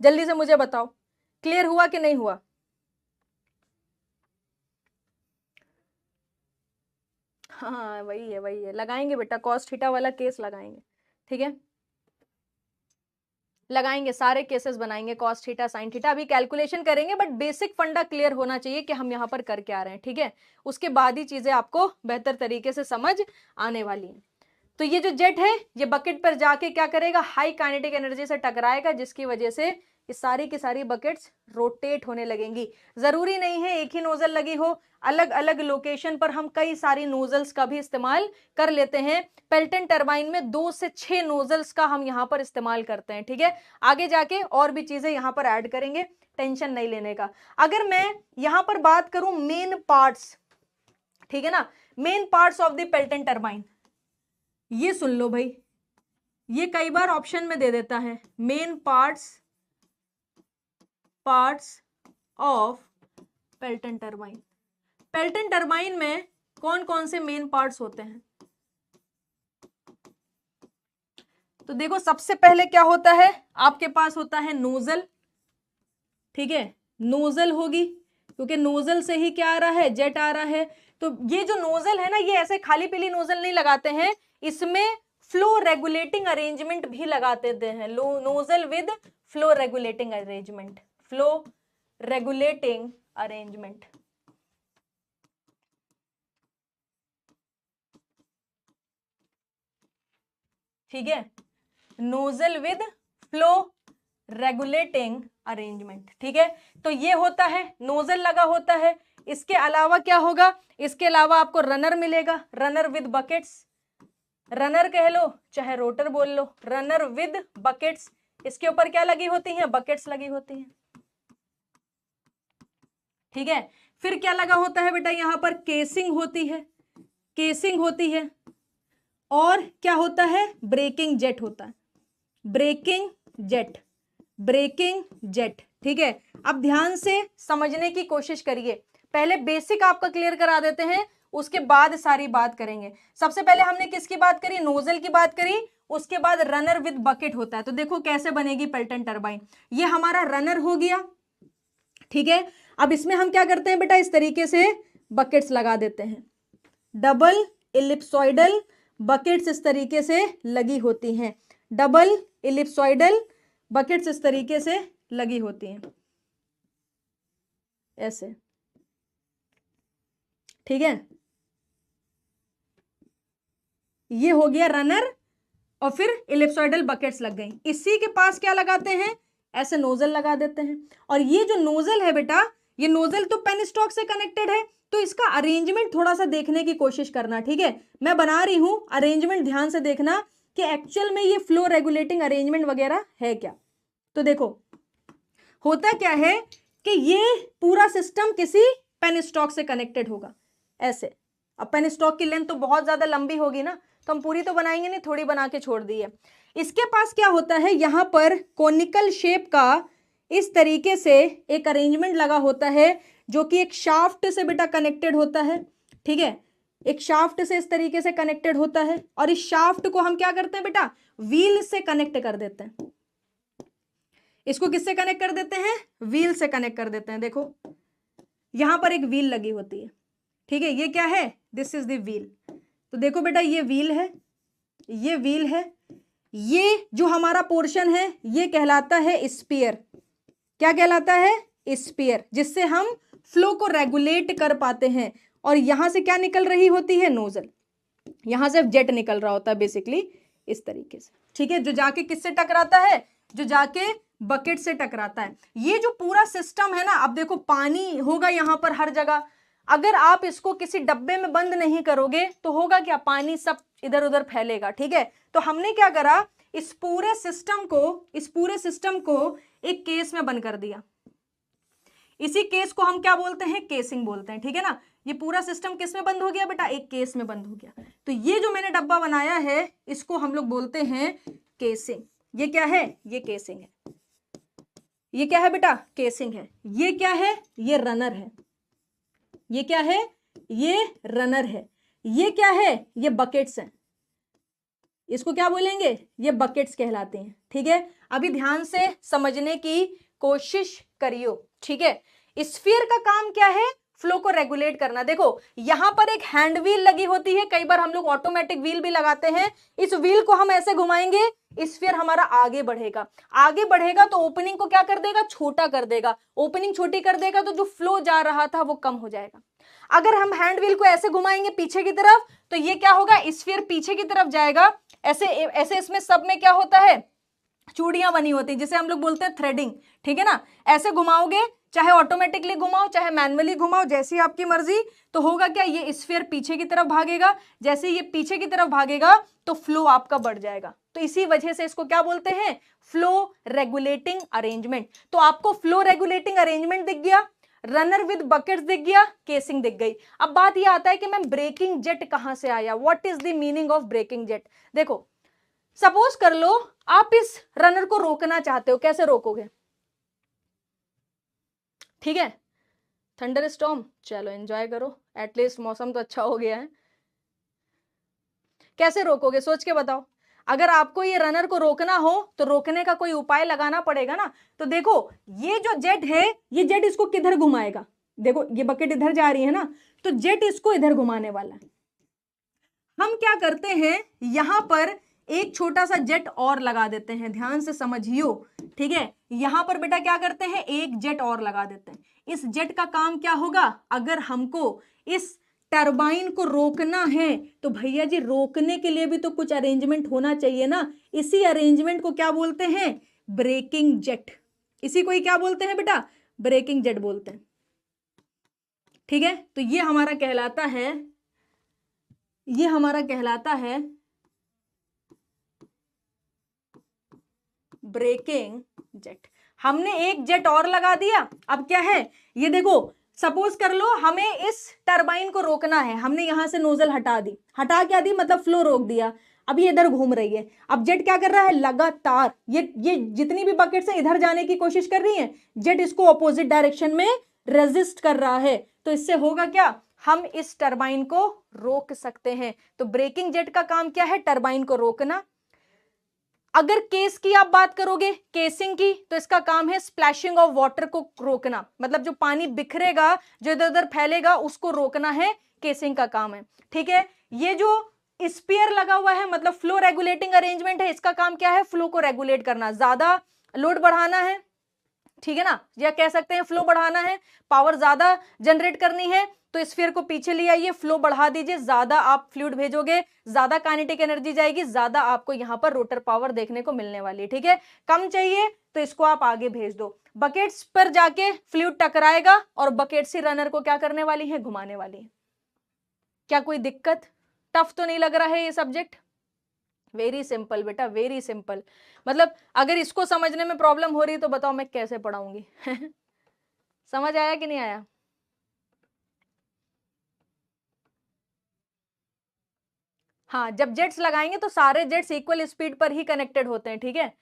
जल्दी से मुझे बताओ क्लियर हुआ कि नहीं हुआ। हाँ वही है, लगाएंगे बेटा, कॉस थीटा वाला केस लगाएंगे। ठीक है, लगाएंगे, सारे केसेस बनाएंगे, कॉस थीटा साइन थीटा, अभी कैलकुलेशन करेंगे, बट बेसिक फंडा क्लियर होना चाहिए कि हम यहाँ पर कर क्या रहे हैं। ठीक है, उसके बाद ही चीजें आपको बेहतर तरीके से समझ आने वाली हैं। तो ये जो जेट है ये बकेट पर जाके क्या करेगा, हाई काइनेटिक एनर्जी से टकराएगा, जिसकी वजह से ये सारी की सारी बकेट्स रोटेट होने लगेंगी। जरूरी नहीं है एक ही नोजल लगी हो, अलग अलग लोकेशन पर हम कई सारी नोजल्स का भी इस्तेमाल कर लेते हैं। पेल्टन टरबाइन में 2 से 6 नोजल्स का हम यहाँ पर इस्तेमाल करते हैं। ठीक है, आगे जाके और भी चीजें यहाँ पर ऐड करेंगे, टेंशन नहीं लेने का। अगर मैं यहाँ पर बात करूं मेन पार्ट्स, ठीक है ना, main parts of the Pelton turbine, ये सुन लो भाई, ये कई बार ऑप्शन में दे देता है, main parts of Pelton turbine. Pelton turbine में कौन कौन से मेन पार्ट्स होते हैं, तो देखो सबसे पहले क्या होता है, आपके पास होता है नोजल। ठीक है, नोजल होगी, क्योंकि नोजल से ही क्या आ रहा है, जेट आ रहा है। तो ये जो नोजल है ना, ये ऐसे खाली पीली नोजल नहीं लगाते हैं, इसमें फ्लो रेगुलेटिंग अरेंजमेंट भी लगाते हैं। Nozzle with flow regulating arrangement, ठीक है, nozzle with flow regulating arrangement. ठीक है, तो ये होता है, नोजल लगा होता है। इसके अलावा क्या होगा, इसके अलावा आपको रनर मिलेगा, रनर विद बकेट्स, रनर कह लो चाहे रोटर बोल लो, रनर विद बकेट्स। इसके ऊपर क्या लगी होती हैं, बकेट्स लगी होती हैं। ठीक है, फिर क्या लगा होता है बेटा, यहां पर केसिंग होती है, केसिंग होती है, और क्या होता है, ब्रेकिंग जेट होता है, ब्रेकिंग जेट, ब्रेकिंग जेट। ठीक है, अब ध्यान से समझने की कोशिश करिए, पहले बेसिक आपका क्लियर करा देते हैं, उसके बाद सारी बात करेंगे। सबसे पहले हमने किसकी बात करी, नोजल की बात करी, उसके बाद रनर विद बकेट होता है। तो देखो कैसे बनेगी पेल्टन टरबाइन, ये हमारा रनर हो गया। ठीक है, अब इसमें हम क्या करते हैं बेटा, इस तरीके से बकेट्स लगा देते हैं, डबल इलिप्सॉइडल बकेट्स इस तरीके से लगी होती हैं, डबल इलिप्सॉइडल बकेट्स इस तरीके से लगी होती हैं, ऐसे। ठीक है, ये हो गया रनर, और फिर इलिप्सॉइडल बकेट्स लग गई। इसी के पास क्या लगाते हैं, ऐसे नोजल लगा देते हैं। और ये जो नोजल है बेटा, ये नोजल तो पेनस्टॉक से कनेक्टेड है, तो इसका अरेंजमेंट थोड़ा सा देखने की कोशिश करना। ठीक है, मैं बना रही हूं, अरेंजमेंट ध्यान से देखना कि एक्चुअल में ये फ्लो रेगुलेटिंग अरेंजमेंट वगैरह है क्या। तो देखो होता क्या है कि ये पूरा सिस्टम किसी पेनस्टॉक से कनेक्टेड होगा, ऐसे। अब पेनस्टॉक की लेंथ तो बहुत ज्यादा लंबी होगी ना, तो हम पूरी तो बनाएंगे नहीं, थोड़ी बना के छोड़ दी है। इसके पास क्या होता है, यहां पर कोनिकल शेप का इस तरीके से एक अरेंजमेंट लगा होता है, जो कि एक शाफ्ट से बेटा कनेक्टेड होता है। ठीक है, एक शाफ्ट से इस तरीके से कनेक्टेड होता है, और इस शाफ्ट को हम क्या करते हैं बेटा, व्हील से कनेक्ट कर देते हैं। इसको किससे कनेक्ट कर देते हैं, व्हील से कनेक्ट कर देते हैं। देखो यहां पर एक व्हील लगी होती है। ठीक है, ये क्या है, दिस इज द व्हील। तो देखो बेटा, ये व्हील है, ये व्हील है, ये जो हमारा पोर्शन है ये कहलाता है स्पीयर। क्या कहलाता है, स्पीयर, जिससे हम फ्लो को रेगुलेट कर पाते हैं। और यहां से क्या निकल रही होती है, नोजल, यहां से जेट निकल रहा होता है बेसिकली इस तरीके से। ठीक है, जो जाके किससे टकराता है, जो जाके बकेट से टकराता है। ये जो पूरा सिस्टम है ना, अब देखो पानी होगा यहां पर हर जगह, अगर आप इसको किसी डब्बे में बंद नहीं करोगे तो होगा क्या, पानी सब इधर उधर फैलेगा। ठीक है, तो हमने क्या करा, इस पूरे सिस्टम को एक केस में बंद कर दिया। इसी केस को हम क्या बोलते हैं, केसिंग बोलते हैं। ठीक है ना, ये पूरा सिस्टम किस में बंद हो गया बेटा, एक केस में बंद हो गया। तो ये जो मैंने डब्बा बनाया है इसको हम लोग बोलते हैं केसिंग। ये क्या है, ये केसिंग है। ये क्या है बेटा, केसिंग है। ये क्या है, ये रनर है। ये क्या है, ये रनर है। ये क्या है, ये बकेट्स हैं। इसको क्या बोलेंगे, ये बकेट्स कहलाते हैं। ठीक है, अभी ध्यान से समझने की कोशिश करियो। ठीक है, स्फीयर का काम क्या है, फ्लो को रेगुलेट करना। देखो यहां पर एक हैंड व्हील लगी होती है, कई बार हम लोग ऑटोमेटिक व्हील भी लगाते हैं। इस व्हील को हम ऐसे घुमाएंगे, स्फीयर हमारा आगे बढ़ेगा। आगे बढ़ेगा तो ओपनिंग को क्या कर देगा, छोटा कर देगा। ओपनिंग छोटी कर देगा तो जो फ्लो जा रहा था वो कम हो जाएगा। अगर हम हैंड व्हील को ऐसे घुमाएंगे पीछे की तरफ, तो ये क्या होगा, स्फीयर पीछे की तरफ जाएगा। ऐसे ऐसे इसमें सब में क्या होता है, चूड़ियां बनी होती है, जिसे हम लोग बोलते हैं थ्रेडिंग। ठीक है ना, ऐसे घुमाओगे, चाहे ऑटोमेटिकली घुमाओ चाहे मैनुअली घुमाओ, जैसी आपकी मर्जी, तो होगा क्या, ये स्फीयर पीछे की तरफ भागेगा। जैसे ये पीछे की तरफ भागेगा तो फ्लो आपका बढ़ जाएगा। तो इसी वजह से इसको क्या बोलते हैं, फ्लो रेगुलेटिंग अरेंजमेंट। तो आपको फ्लो रेगुलेटिंग अरेंजमेंट दिख गया, रनर विद बकेट्स दिख गया, केसिंग दिख गई। अब बात यह आता है कि मैम ब्रेकिंग जेट कहां से आया, what is the meaning of breaking jet. देखो सपोज कर लो आप इस रनर को रोकना चाहते हो, कैसे रोकोगे, ठीक है, थंडर स्टॉर्म, चलो एंजॉय करो, एटलीस्ट मौसम तो अच्छा हो गया है। कैसे रोकोगे, सोच के बताओ। अगर आपको ये रनर को रोकना हो तो रोकने का कोई उपाय लगाना पड़ेगा ना। तो देखो ये जो जेट है, ये जेट इसको किधर घुमाएगा, देखो ये बकेट इधर जा रही है ना, तो जेट इसको इधर घुमाने वाला है। हम क्या करते हैं, यहां पर एक छोटा सा जेट और लगा देते हैं, ध्यान से समझियो। ठीक है, यहां पर बेटा क्या करते हैं, एक जेट और लगा देते हैं। इस जेट का काम क्या होगा, अगर हमको इस टरबाइन को रोकना है तो भैया जी रोकने के लिए भी तो कुछ अरेंजमेंट होना चाहिए ना। इसी अरेंजमेंट को क्या बोलते हैं, ब्रेकिंग जेट। इसी को ही क्या बोलते हैं बेटा? ब्रेकिंग जेट बोलते हैं। ठीक है, तो ये हमारा कहलाता है, ये हमारा कहलाता है ब्रेकिंग जेट। हमने एक जेट और लगा दिया। अब क्या है, ये देखो, सपोज कर लो हमें इस टरबाइन को रोकना है, हमने यहां से नोजल हटा दी, हटा क्या दी मतलब फ्लो रोक दिया। अब ये इधर घूम रही है, अब जेट क्या कर रहा है, लगातार ये जितनी भी बकेट्स है इधर जाने की कोशिश कर रही है, जेट इसको ऑपोजिट डायरेक्शन में रेजिस्ट कर रहा है। तो इससे होगा क्या, हम इस टरबाइन को रोक सकते हैं। तो ब्रेकिंग जेट का काम क्या है, टरबाइन को रोकना। अगर केस की आप बात करोगे, केसिंग की, तो इसका काम है स्प्लैशिंग ऑफ वाटर को रोकना, मतलब जो पानी बिखरेगा, जो इधर उधर फैलेगा, उसको रोकना है, केसिंग का काम है। ठीक है, ये जो स्पीयर लगा हुआ है मतलब फ्लो रेगुलेटिंग अरेंजमेंट है, इसका काम क्या है, फ्लो को रेगुलेट करना, ज्यादा लोड बढ़ाना है, ठीक है ना, या कह सकते हैं फ्लो बढ़ाना है, पावर ज्यादा जनरेट करनी है, तो स्फीयर को पीछे ले आइए, फ्लो बढ़ा दीजिए, ज्यादा आप फ्लूइड भेजोगे, ज्यादा काइनेटिक एनर्जी जाएगी, ज्यादा आपको यहां पर रोटर पावर देखने को मिलने वाली है। ठीक है, कम चाहिए तो इसको आप आगे भेज दो, बकेट्स पर जाके फ्लूइड टकराएगा और बकेट से रनर को क्या करने वाली है, घुमाने वाली है। क्या कोई दिक्कत? टफ तो नहीं लग रहा है ये सब्जेक्ट? वेरी सिंपल बेटा, वेरी सिंपल। मतलब अगर इसको समझने में प्रॉब्लम हो रही तो बताओ मैं कैसे पढ़ाऊंगी। समझ आया कि नहीं आया? हाँ, जब जेट्स लगाएंगे तो सारे जेट्स इक्वल स्पीड पर ही कनेक्टेड होते हैं। ठीक है,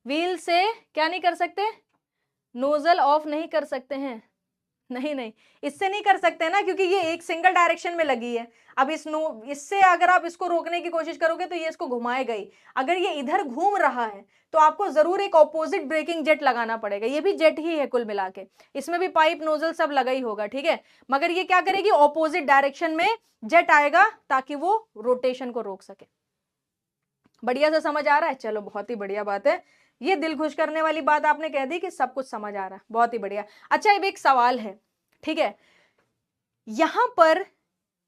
व्हील से क्या नहीं कर सकते, नोजल ऑफ नहीं कर सकते हैं, नहीं नहीं, इससे नहीं कर सकते ना, क्योंकि ये एक सिंगल डायरेक्शन में लगी है। अब इससे अगर आप इसको रोकने की कोशिश करोगे तो ये इसको घुमाएगा ही। अगर ये इधर घूम रहा है तो आपको जरूर एक ऑपोजिट ब्रेकिंग जेट लगाना पड़ेगा, ये भी जेट ही है कुल मिला के, इसमें भी पाइप नोजल सब लगा ही होगा। ठीक है, मगर ये क्या करेगी, ऑपोजिट डायरेक्शन में जेट आएगा ताकि वो रोटेशन को रोक सके। बढ़िया से समझ आ रहा है? चलो बहुत ही बढ़िया बात है, ये दिल खुश करने वाली बात आपने कह दी कि सब कुछ समझ आ रहा है, बहुत ही बढ़िया। अच्छा, अब एक सवाल है, ठीक है, यहां पर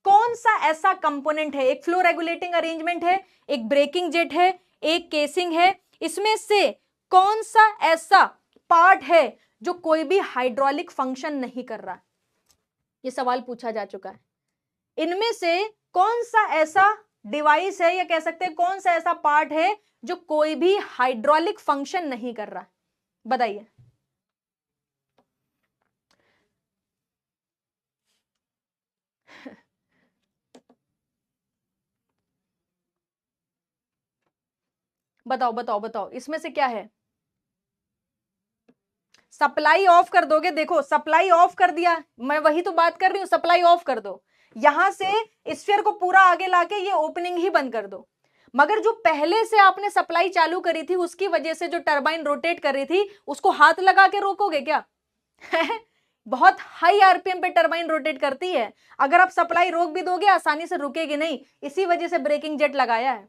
कौन सा ऐसा कंपोनेंट है, एक फ्लो रेगुलेटिंग अरेंजमेंट है, एक ब्रेकिंग जेट है, एक केसिंग है, इसमें से कौन सा ऐसा पार्ट है जो कोई भी हाइड्रोलिक फंक्शन नहीं कर रहा? ये सवाल पूछा जा चुका है। इनमें से कौन सा ऐसा डिवाइस है, या कह सकते हैं कौन सा ऐसा पार्ट है जो कोई भी हाइड्रोलिक फंक्शन नहीं कर रहा? बताइए। बताओ बताओ बताओ, इसमें से क्या है? सप्लाई ऑफ कर दोगे, देखो सप्लाई ऑफ कर दिया, मैं वही तो बात कर रही हूं, सप्लाई ऑफ कर दो, यहां से स्फीयर को पूरा आगे लाके ये ओपनिंग ही बंद कर दो। मगर जो पहले से आपने सप्लाई चालू करी थी उसकी वजह से जो टरबाइन रोटेट कर रही थी, उसको हाथ लगा के रोकोगे क्या? बहुत हाई आरपीएम पे टरबाइन रोटेट करती है, अगर आप सप्लाई रोक भी दोगे आसानी से रुकेगी नहीं, इसी वजह से ब्रेकिंग जेट लगाया है।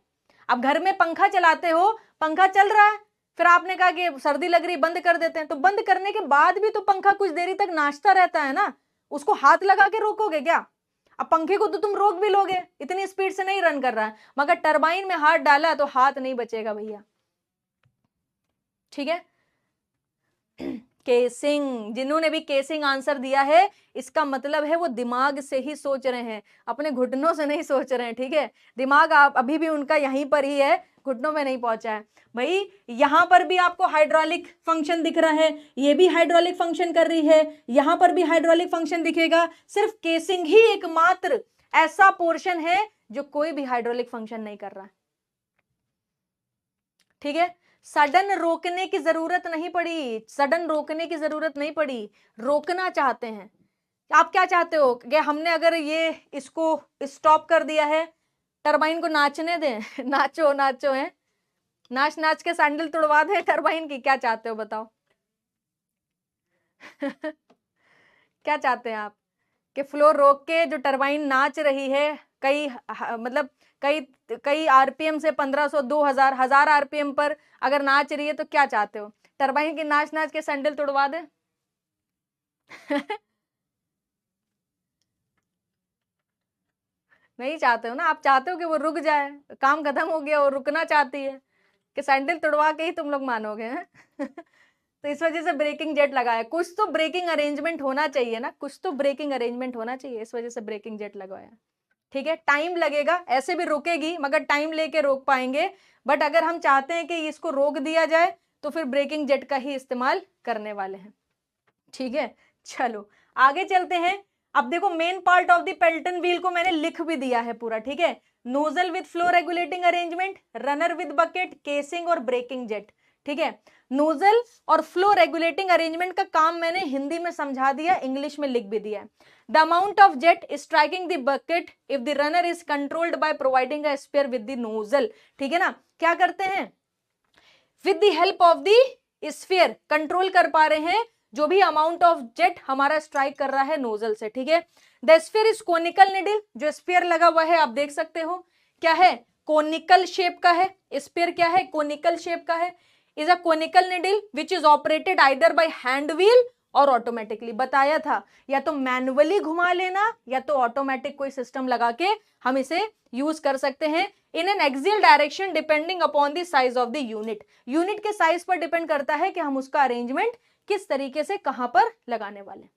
अब घर में पंखा चलाते हो, पंखा चल रहा है, फिर आपने कहा कि सर्दी लग रही बंद कर देते हैं, तो बंद करने के बाद भी तो पंखा कुछ देरी तक नाचता रहता है ना, उसको हाथ लगा के रोकोगे क्या? अब पंखे को तो तुम रोक भी लोगे, इतनी स्पीड से नहीं रन कर रहा है, मगर टरबाइन में हाथ डाला तो हाथ नहीं बचेगा भैया। ठीक है, केसिंग, जिन्होंने भी केसिंग आंसर दिया है इसका मतलब है वो दिमाग से ही सोच रहे हैं, अपने घुटनों से नहीं सोच रहे हैं। ठीक है, दिमाग आप अभी भी उनका यहीं पर ही है, घुटनों में नहीं पहुंचा है। भाई यहां पर भी आपको हाइड्रोलिक फंक्शन दिख रहा है, ये भी हाइड्रोलिक फंक्शन कर रही है, यहां पर भी हाइड्रोलिक फंक्शन दिखेगा, सिर्फ केसिंग ही एकमात्र ऐसा पोर्शन है जो कोई भी हाइड्रोलिक फंक्शन नहीं कर रहा है। ठीक है, सडन रोकने की जरूरत नहीं पड़ी, सडन रोकने की जरूरत नहीं पड़ी, रोकना चाहते हैं आप। क्या चाहते हो कि हमने अगर ये इसको स्टॉप कर दिया है, टरबाइन को नाचने दें? नाचो नाचो है, नाच नाच के सैंडल तोड़वा दें टरबाइन की, क्या चाहते हो बताओ? क्या चाहते हैं आप कि फ्लो रोक के जो टरबाइन नाच रही है, कई मतलब कई कई आरपीएम से 1500 2000 1000 आरपीएम पर अगर नाच रही है तो क्या चाहते हो, टरबाइन की नाच नाच के सैंडल तोड़वा दे? नहीं चाहते हो ना, आप चाहते हो कि वो रुक जाए, काम खत्म हो गया, वो रुकना चाहती है। कि सैंडल तुड़वा के ही तुम लोग मानोगे हैं तो इस वजह से ब्रेकिंग जेट लगाया। कुछ तो ब्रेकिंग अरेंजमेंट होना चाहिए ना, कुछ तो ब्रेकिंग अरेंजमेंट होना चाहिए, इस वजह से ब्रेकिंग जेट लगवाया। ठीक है, टाइम लगेगा, ऐसे भी रुकेगी मगर टाइम लेके रोक पाएंगे, बट अगर हम चाहते हैं कि इसको रोक दिया जाए तो फिर ब्रेकिंग जेट का ही इस्तेमाल करने वाले हैं। ठीक है, चलो आगे चलते हैं। अब देखो main part of the Pelton wheel को मैंने लिख भी दिया है पूरा। ठीक है, nozzle with flow regulating arrangement, runner with bucket, casing और ब्रेकिंग जेट। ठीक है, नोजल और फ्लो रेगुलेटिंग अरेंजमेंट का काम मैंने हिंदी में समझा दिया, इंग्लिश में लिख भी दिया। The amount of jet striking the bucket if the runner is controlled by providing a spear with the nozzle. ठीक है ना, क्या करते हैं, with the help of the sphere control कर पा रहे हैं जो भी अमाउंट ऑफ जेट हमारा स्ट्राइक कर रहा है नोजल से। ठीक है, the sphere is conical needle, जो स्फीयर लगा हुआ है आप देख सकते हो क्या है, कोनिकल शेप का है। स्फीयर क्या है, कोनिकल शेप का है। Is a conical needle which is operated either by hand wheel और ऑटोमेटिकली। बताया था या तो मैनुअली घुमा लेना या तो ऑटोमेटिक कोई सिस्टम लगा के हम इसे यूज कर सकते हैं। In an axial direction depending upon the size of the unit, unit के साइज पर डिपेंड करता है कि हम उसका अरेंजमेंट किस तरीके से कहां पर लगाने वाले।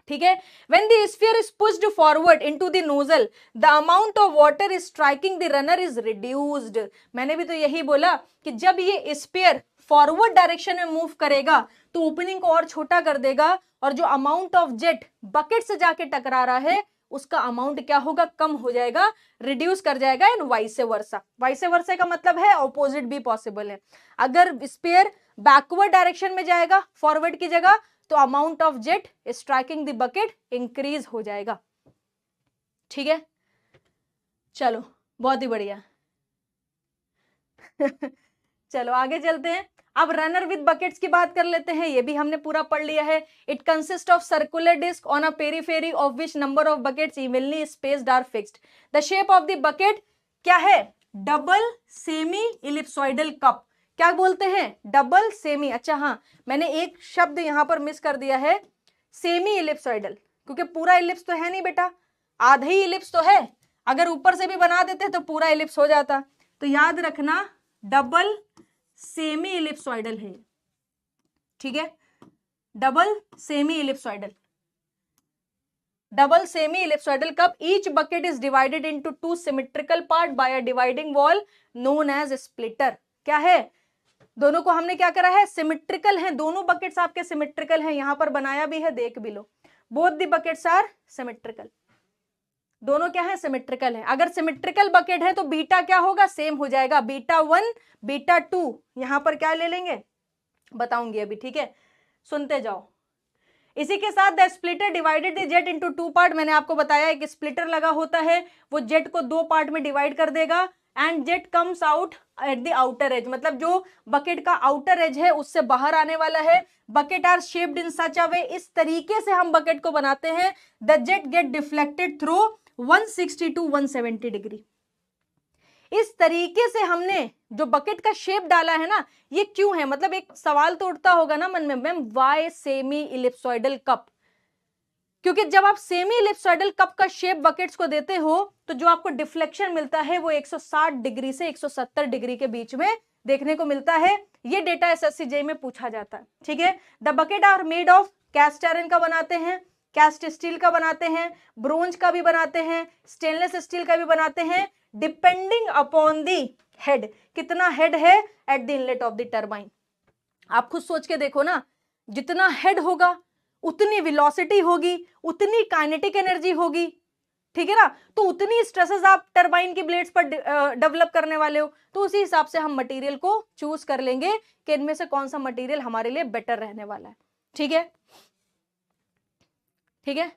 ठीक है, when the sphere is pushed forward into the nozzle, the amount of water is striking the runner is reduced। मैंने भी तो यही बोला कि जब ये स्फीयर फॉरवर्ड डायरेक्शन में मूव करेगा तो ओपनिंग को और छोटा कर देगा और जो अमाउंट ऑफ जेट बकेट से जाके टकरा रहा है उसका अमाउंट क्या होगा, कम हो जाएगा, रिड्यूस कर जाएगा। And vice versa, vice versa का मतलब है ऑपोजिट भी पॉसिबल है। अगर स्फीयर बैकवर्ड डायरेक्शन में जाएगा फॉरवर्ड की जगह तो amount of jet striking the bucket increase हो जाएगा। ठीक है, चलो बहुत ही बढ़िया चलो आगे चलते हैं। अब रनर विद बकेट्स की बात कर लेते हैं, ये भी हमने पूरा पढ़ लिया है। It consist of circular disc on a periphery of which number of buckets evenly spaced are fixed. The shape of the bucket क्या है, डबल सेमी इलिप्सॉइडल कप। क्या बोलते हैं, डबल सेमी। अच्छा हाँ, मैंने एक शब्द यहां पर मिस कर दिया है, सेमी इलिप्सॉइडल, क्योंकि पूरा इलिप्स तो है नहीं बेटा, आधा ही इलिप्स तो है। अगर ऊपर से भी बना देते तो पूरा इलिप्स हो जाता। तो याद रखना डबल सेमी इलिप्सॉइडल है। ठीक है, double semi ellipsoidal, double semi ellipsoidal cup. Each bucket is divided into two symmetrical part by a dividing wall known as splitter. क्या है, दोनों को हमने क्या करा है, सिमेट्रिकल है, दोनों बकेट्स आपके सिमेट्रिकल हैं, यहां पर बनाया भी है, देख भी लो। Both the buckets are symmetrical, दोनों क्या है, सिमेट्रिकल है। अगर सिमेट्रिकल बकेट है तो बीटा क्या होगा, सेम हो जाएगा, बीटा 1 बीटा 2। यहां पर क्या ले लेंगे बताऊंगी अभी। ठीक है, सुनते जाओ। इसी के साथ the splitter divided the jet into two part. मैंने आपको बताया एक स्प्लिटर लगा होता है, वो जेट को दो पार्ट में डिवाइड कर देगा। And jet comes out at the outer as, मतलब जो बकेट का आउटर एज है उससे बाहर आने वाला है। Bucket are shaped in such a way, इस तरीके से हम बकेट को बनाते हैं। The jet get deflected through 160 to 170 degree. इस तरीके से हमने जो बकेट का शेप डाला है ना, ये क्यों है, मतलब एक सवाल तो उठता होगा ना मन में, ma'am Y semi ellipsoidal cup. क्योंकि जब आप सेमी इलिप्सॉइडल कप का शेप बकेट्स को देते हो तो जो आपको डिफ्लेक्शन मिलता है वो 160 डिग्री से 170 डिग्री के बीच में देखने को मिलता है। ये डेटा एसएससी जेईई में पूछा जाता है। ठीक है, the bucket are made of cast iron का बनाते हैं, कैस्ट स्टील का बनाते हैं, ब्रोंज का भी बनाते हैं, स्टेनलेस स्टील का भी बनाते हैं, डिपेंडिंग अपॉन दी हेड। कितना हेड है at the inlet of the turbine. आप खुद सोच के देखो ना, जितना हेड होगा उतनी वेलोसिटी होगी, उतनी काइनेटिक एनर्जी होगी। ठीक है ना, तो उतनी स्ट्रेसेस आप टरबाइन की ब्लेड्स पर डेवलप करने वाले हो। तो उसी हिसाब से हम मटेरियल को चूज कर लेंगे कि इनमें से कौन सा मटेरियल हमारे लिए बेटर रहने वाला है। ठीक है, ठीक है,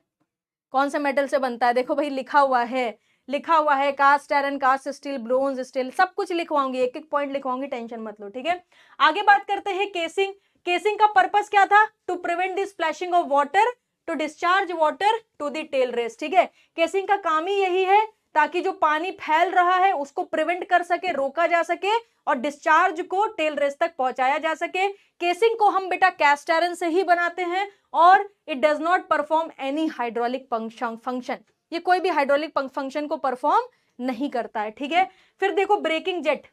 कौन से मेटल से बनता है, देखो भाई लिखा हुआ है, लिखा हुआ है cast iron, cast steel, bronze steel, सब कुछ लिखवाऊंगी, एक एक पॉइंट लिखवाऊंगी, टेंशन मत लो। ठीक है, आगे बात करते हैं केसिंग। केसिंग का पर्पस क्या था, to prevent the splashing of water, to discharge water to the tail race. ठीक है, केसिंग का काम ही यही है ताकि जो पानी फैल रहा है उसको प्रिवेंट कर सके, रोका जा सके और डिस्चार्ज को टेल रेस तक पहुंचाया जा सके। केसिंग को हम बेटा कैस्ट आयरन से ही बनाते हैं और it does not perform any hydraulic function, ये कोई भी हाइड्रोलिक फंक्शन को परफॉर्म नहीं करता है। ठीक है, फिर देखो breaking jet.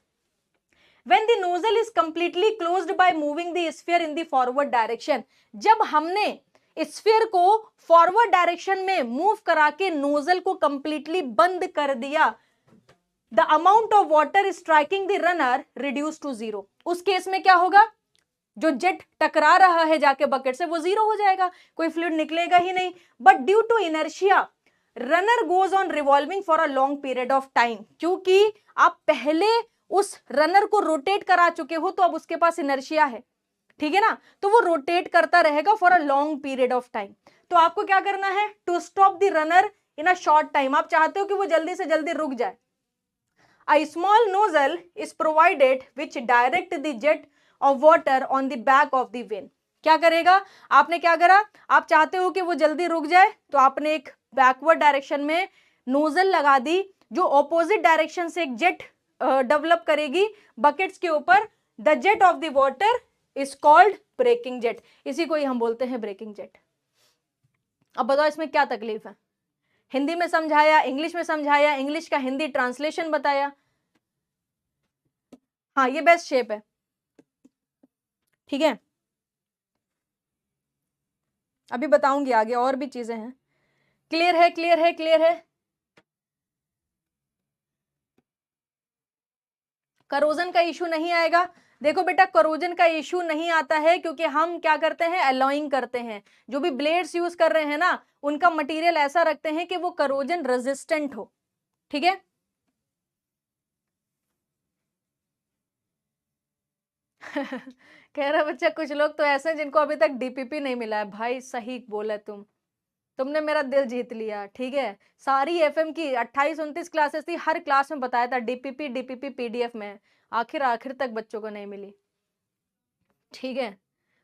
When the nozzle is completely closed by moving the sphere in the forward direction, जब हमने स्फीयर को फॉरवर्ड डायरेक्शन में मूव करा के नोजल को कंप्लीटली बंद कर दिया, the amount of water striking the runner reduce to zero. उस केस में क्या होगा, जो जेट टकरा रहा है जाके बकेट से वो जीरो हो जाएगा, कोई फ्लूइड निकलेगा ही नहीं। But due to inertia runner goes on revolving for a long period of time, क्योंकि आप पहले उस रनर को रोटेट करा चुके हो तो अब उसके पास इनर्शिया है, ठीक है ना, तो वो रोटेट करता रहेगा for a long period of time. तो आपको क्या करना है, to stop the runner in a short time, आप चाहते हो कि वो जल्दी से जल्दी रुक जाए। A small nozzle is provided which direct the jet of water on the back of the vane। क्या करेगा, आपने क्या करा, आप चाहते हो कि वो जल्दी रुक जाए तो आपने एक बैकवर्ड डायरेक्शन में नोजल लगा दी जो ऑपोजिट डायरेक्शन से एक जेट डेवलप करेगी बकेट्स के ऊपर। The jet of the water is called breaking jet, इसी को ही हम बोलते हैं ब्रेकिंग जेट। अब बताओ इसमें क्या तकलीफ है, हिंदी में समझाया, इंग्लिश में समझाया, इंग्लिश का हिंदी ट्रांसलेशन बताया। हाँ ये बेस्ट शेप है, ठीक है, अभी बताऊंगी आगे और भी चीजें हैं। क्लियर है, क्लियर है, क्लियर है। करोजन का इशू नहीं आएगा। देखो बेटा करोजन का इशू नहीं आता है क्योंकि हम क्या करते हैं, अलाउइंग करते हैं, जो भी ब्लेड्स यूज कर रहे हैं ना उनका मटेरियल ऐसा रखते हैं कि वो करोजन रेजिस्टेंट हो, ठीक है। कह रहा बच्चा कुछ लोग तो ऐसे हैं जिनको अभी तक डीपीपी नहीं मिला है। भाई सही बोला तुमने मेरा दिल जीत लिया, ठीक है। सारी एफएम की 28-29 क्लासेस थी, हर क्लास में बताया था डीपीपी डीपीपी पीडीएफ में, आखिर तक बच्चों को नहीं मिली, ठीक है।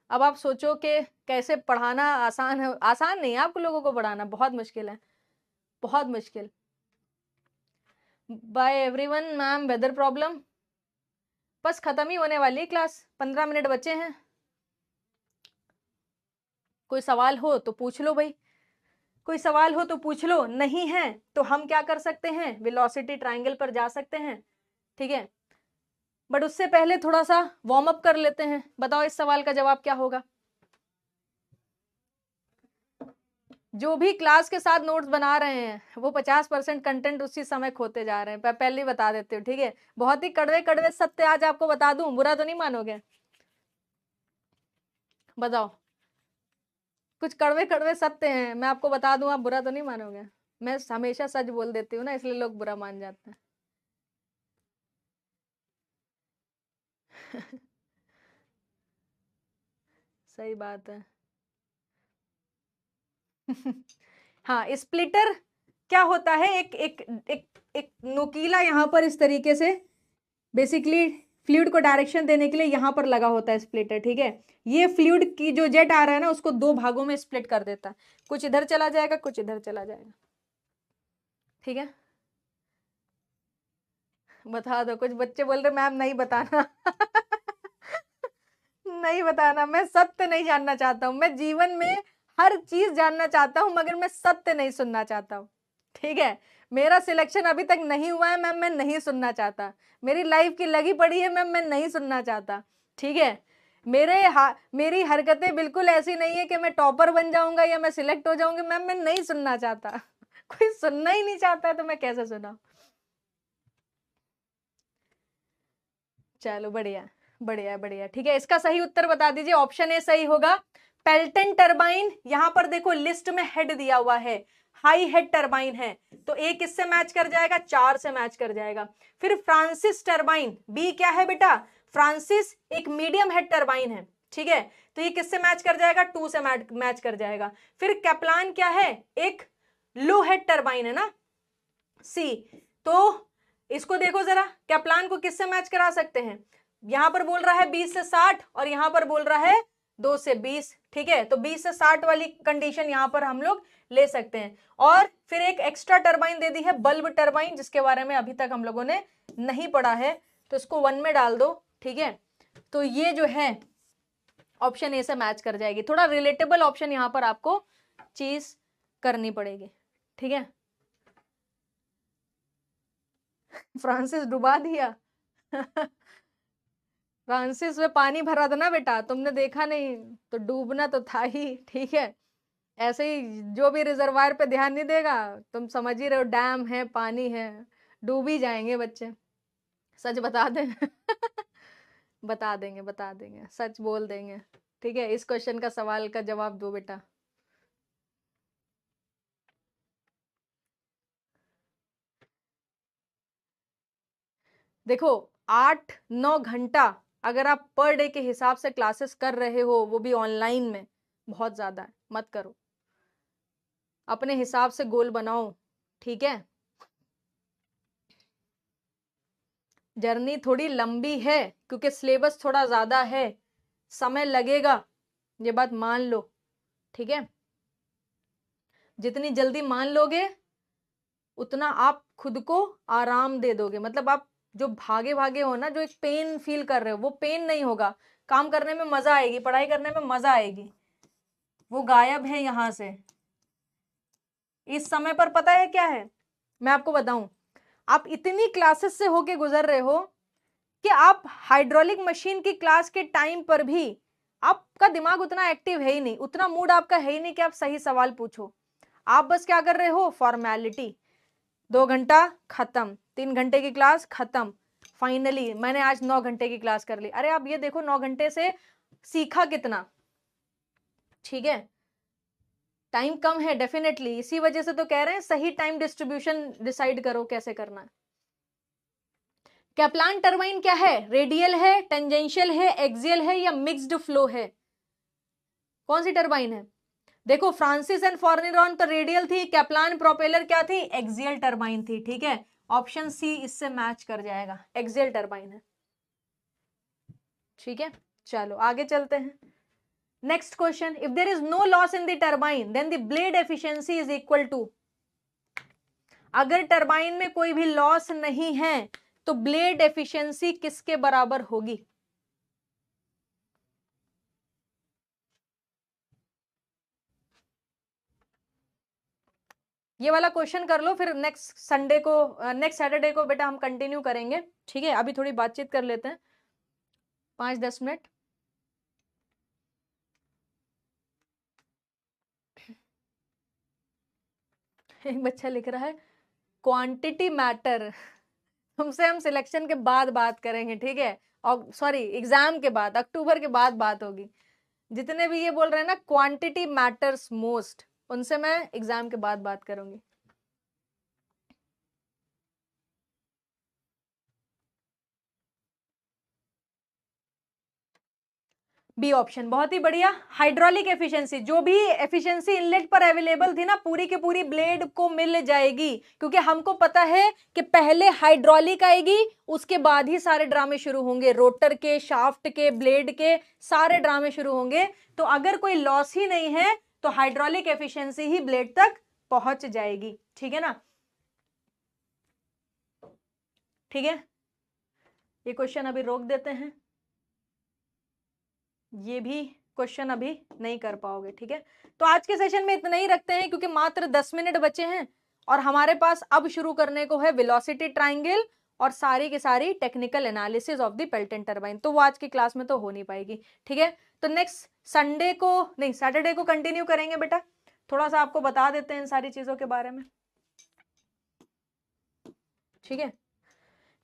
अब आप सोचो कि कैसे पढ़ाना आसान है, आसान नहीं है आप लोगों को पढ़ाना, बहुत मुश्किल है, बहुत मुश्किल। Bye everyone ma'am, weather problem बस खत्म ही होने वाली है क्लास, 15 मिनट बचे हैं। कोई सवाल हो तो पूछ लो भाई, कोई सवाल हो तो पूछ लो, नहीं है तो हम क्या कर सकते हैं, वेलोसिटी ट्रायंगल पर जा सकते हैं, ठीक है। बट उससे पहले थोड़ा सा वार्म अप कर लेते हैं। बताओ इस सवाल का जवाब क्या होगा। जो भी क्लास के साथ नोट्स बना रहे हैं वो 50% कंटेंट उसी समय खोते जा रहे हैं, पहले ही बता देते हो, ठीक है। बहुत ही कड़वे कड़वे सत्य आज आपको बता दूं, बुरा तो नहीं मानोगे। बताओ, कुछ कड़वे कड़वे सत्य हैं, मैं आपको बता दूं, आप बुरा तो नहीं मानोगे। मैं हमेशा सच बोल देती हूँ ना, इसलिए लोग बुरा मान जाते हैं। सही बात है। हाँ स्प्लिटर क्या होता है, एक एक एक एक नुकीला यहाँ पर इस तरीके से बेसिकली फ्लूइड को डायरेक्शन देने के लिए यहाँ पर लगा होता है स्प्लिटर, ठीक है। ये फ्लूइड की जो जेट आ रहा है ना उसको दो भागों में स्प्लिट कर देता है, कुछ इधर चला जाएगा कुछ इधर चला जाएगा, ठीक है। बता दो, कुछ बच्चे बोल रहे मैम नहीं बताना। नहीं बताना, मैं सत्य नहीं जानना चाहता हूँ, मैं जीवन में हर चीज जानना चाहता हूँ मगर मैं सत्य नहीं सुनना चाहता हूँ, ठीक है। मेरा सिलेक्शन अभी तक नहीं हुआ है मैम, मैं नहीं सुनना चाहता। मेरी लाइफ की लगी पड़ी है मैम, मैं नहीं सुनना चाहता, ठीक है। मेरी हरकतें बिल्कुल ऐसी नहीं है कि मैं टॉपर बन जाऊंगा या मैं सिलेक्ट हो जाऊंगी मैम, मैं नहीं सुनना चाहता। कोई सुनना ही नहीं चाहता है तो मैं कैसे सुना। चलो बढ़िया बढ़िया बढ़िया, ठीक है। इसका सही उत्तर बता दीजिए, ऑप्शन ए सही होगा। पेल्टन टरबाइन, यहां पर देखो लिस्ट में हेड दिया हुआ है, हाई हेड टरबाइन है, तो ए किससे मैच कर जाएगा, 4 से मैच कर जाएगा। फिर फ्रांसिस टरबाइन, बी क्या है बेटा, फ्रांसिस एक मीडियम हेड टरबाइन है, ठीक है, तो ये किससे मैच कर जाएगा, 2 से मैच कर जाएगा। फिर कैप्लान क्या है, एक लो हेड टरबाइन है ना, सी। तो इसको देखो जरा, कैप्लान को किससे मैच करा सकते हैं, यहां पर बोल रहा है 20 से 60 और यहां पर बोल रहा है 2 से 20, ठीक है। तो 20 से 60 वाली कंडीशन यहां पर हम लोग ले सकते हैं। और फिर एक एक्स्ट्रा टरबाइन दे दी है, बल्ब टरबाइन, जिसके बारे में अभी तक हम लोगों ने नहीं पढ़ा है, तो इसको 1 में डाल दो, ठीक है। तो ये जो है ऑप्शन ए से मैच कर जाएगी। थोड़ा रिलेटेबल ऑप्शन यहां पर आपको चीज करनी पड़ेगी, ठीक है। फ्रांसिस डुबा दिया। फ्रांसिस में पानी भरा था ना बेटा, तुमने देखा नहीं तो डूबना तो था ही, ठीक है। ऐसे ही जो भी रिजर्वायर पे ध्यान नहीं देगा, तुम समझ ही रहे हो, डैम है, पानी है, डूब ही जाएंगे बच्चे। सच बता दें बता देंगे, बता देंगे, सच बोल देंगे, ठीक है। इस क्वेश्चन का सवाल का जवाब दो बेटा। देखो 8-9 घंटा अगर आप पर डे के हिसाब से क्लासेस कर रहे हो, वो भी ऑनलाइन में, बहुत ज्यादा है, मत करो। अपने हिसाब से गोल बनाओ, ठीक है। जर्नी थोड़ी लंबी है क्योंकि सिलेबस थोड़ा ज्यादा है, समय लगेगा, ये बात मान लो, ठीक है। जितनी जल्दी मान लोगे उतना आप खुद को आराम दे दोगे। मतलब आप जो भागे भागे हो ना, जो एक पेन फील कर रहे हो, वो पेन नहीं होगा, काम करने में मजा आएगी, पढ़ाई करने में मजा आएगी, वो गायब है यहां से। इस समय पर पता है क्या है, मैं आपको बताऊं, आप इतनी क्लासेस से होके गुजर रहे हो कि आप हाइड्रोलिक मशीन की क्लास के टाइम पर भी आपका दिमाग उतना एक्टिव है ही नहीं, उतना मूड आपका है ही नहीं कि आप सही सवाल पूछो। आप बस क्या कर रहे हो, फॉर्मेलिटी, 2 घंटा खत्म, 3 घंटे की क्लास खत्म, फाइनली मैंने आज 9 घंटे की क्लास कर ली। अरे आप ये देखो 9 घंटे से सीखा कितना, ठीक है। टाइम कम है डेफिनेटली, इसी वजह से तो कह रहे हैं सही टाइम डिस्ट्रीब्यूशन डिसाइड करो कैसे करना है। कैप्लान टरबाइन क्या है, रेडियल है, टेंजेंशियल है, एक्सियल है, या मिक्स्ड फ्लो है? कौन सी टरबाइन है? देखो फ्रांसिस एंड फॉर्निरॉन तो रेडियल थी, कैप्लान प्रोपेलर क्या थी, एक्सियल टरबाइन थी, ठीक है। ऑप्शन सी इससे मैच कर जाएगा, एक्सियल टरबाइन है, ठीक है। चलो आगे चलते हैं। Next question, if there is no loss in the turbine then the blade efficiency is equal to. अगर टरबाइन में कोई भी लॉस नहीं है तो ब्लेड एफिशिएंसी किसके बराबर होगी? ये वाला क्वेश्चन कर लो, फिर नेक्स्ट संडे को, नेक्स्ट सैटरडे को बेटा हम कंटिन्यू करेंगे, ठीक है। अभी थोड़ी बातचीत कर लेते हैं 5-10 मिनट। एक बच्चा लिख रहा है क्वांटिटी मैटर, तुमसे हम सिलेक्शन के बाद बात करेंगे, ठीक है। और सॉरी एग्जाम के बाद, अक्टूबर के बाद बात होगी। जितने भी ये बोल रहे हैं ना क्वांटिटी मैटर्स मोस्ट, उनसे मैं एग्जाम के बाद बात करूंगी। बी ऑप्शन बहुत ही बढ़िया, हाइड्रोलिक एफिशिएंसी, जो भी एफिशिएंसी इनलेट पर अवेलेबल थी ना, पूरी की पूरी ब्लेड को मिल जाएगी, क्योंकि हमको पता है कि पहले हाइड्रोलिक आएगी, उसके बाद ही सारे ड्रामे शुरू होंगे, रोटर के, शाफ्ट के, ब्लेड के, सारे ड्रामे शुरू होंगे। तो अगर कोई लॉस ही नहीं है तो हाइड्रोलिक एफिशिएंसी ही ब्लेड तक पहुंच जाएगी, ठीक है ना। ठीक है, ये क्वेश्चन अभी रोक देते हैं, ये भी क्वेश्चन अभी नहीं कर पाओगे, ठीक है। तो आज के सेशन में इतना ही रखते हैं, क्योंकि मात्र 10 मिनट बचे हैं और हमारे पास अब शुरू करने को है वेलोसिटी ट्रायंगल और सारी की सारी technical analysis of the Pelton turbine. तो वो आज की क्लास में तो हो नहीं पाएगी, ठीक है। तो नेक्स्ट संडे को नहीं, सैटरडे को कंटिन्यू करेंगे बेटा। थोड़ा सा आपको बता देते हैं इन सारी चीजों के बारे में, ठीक है।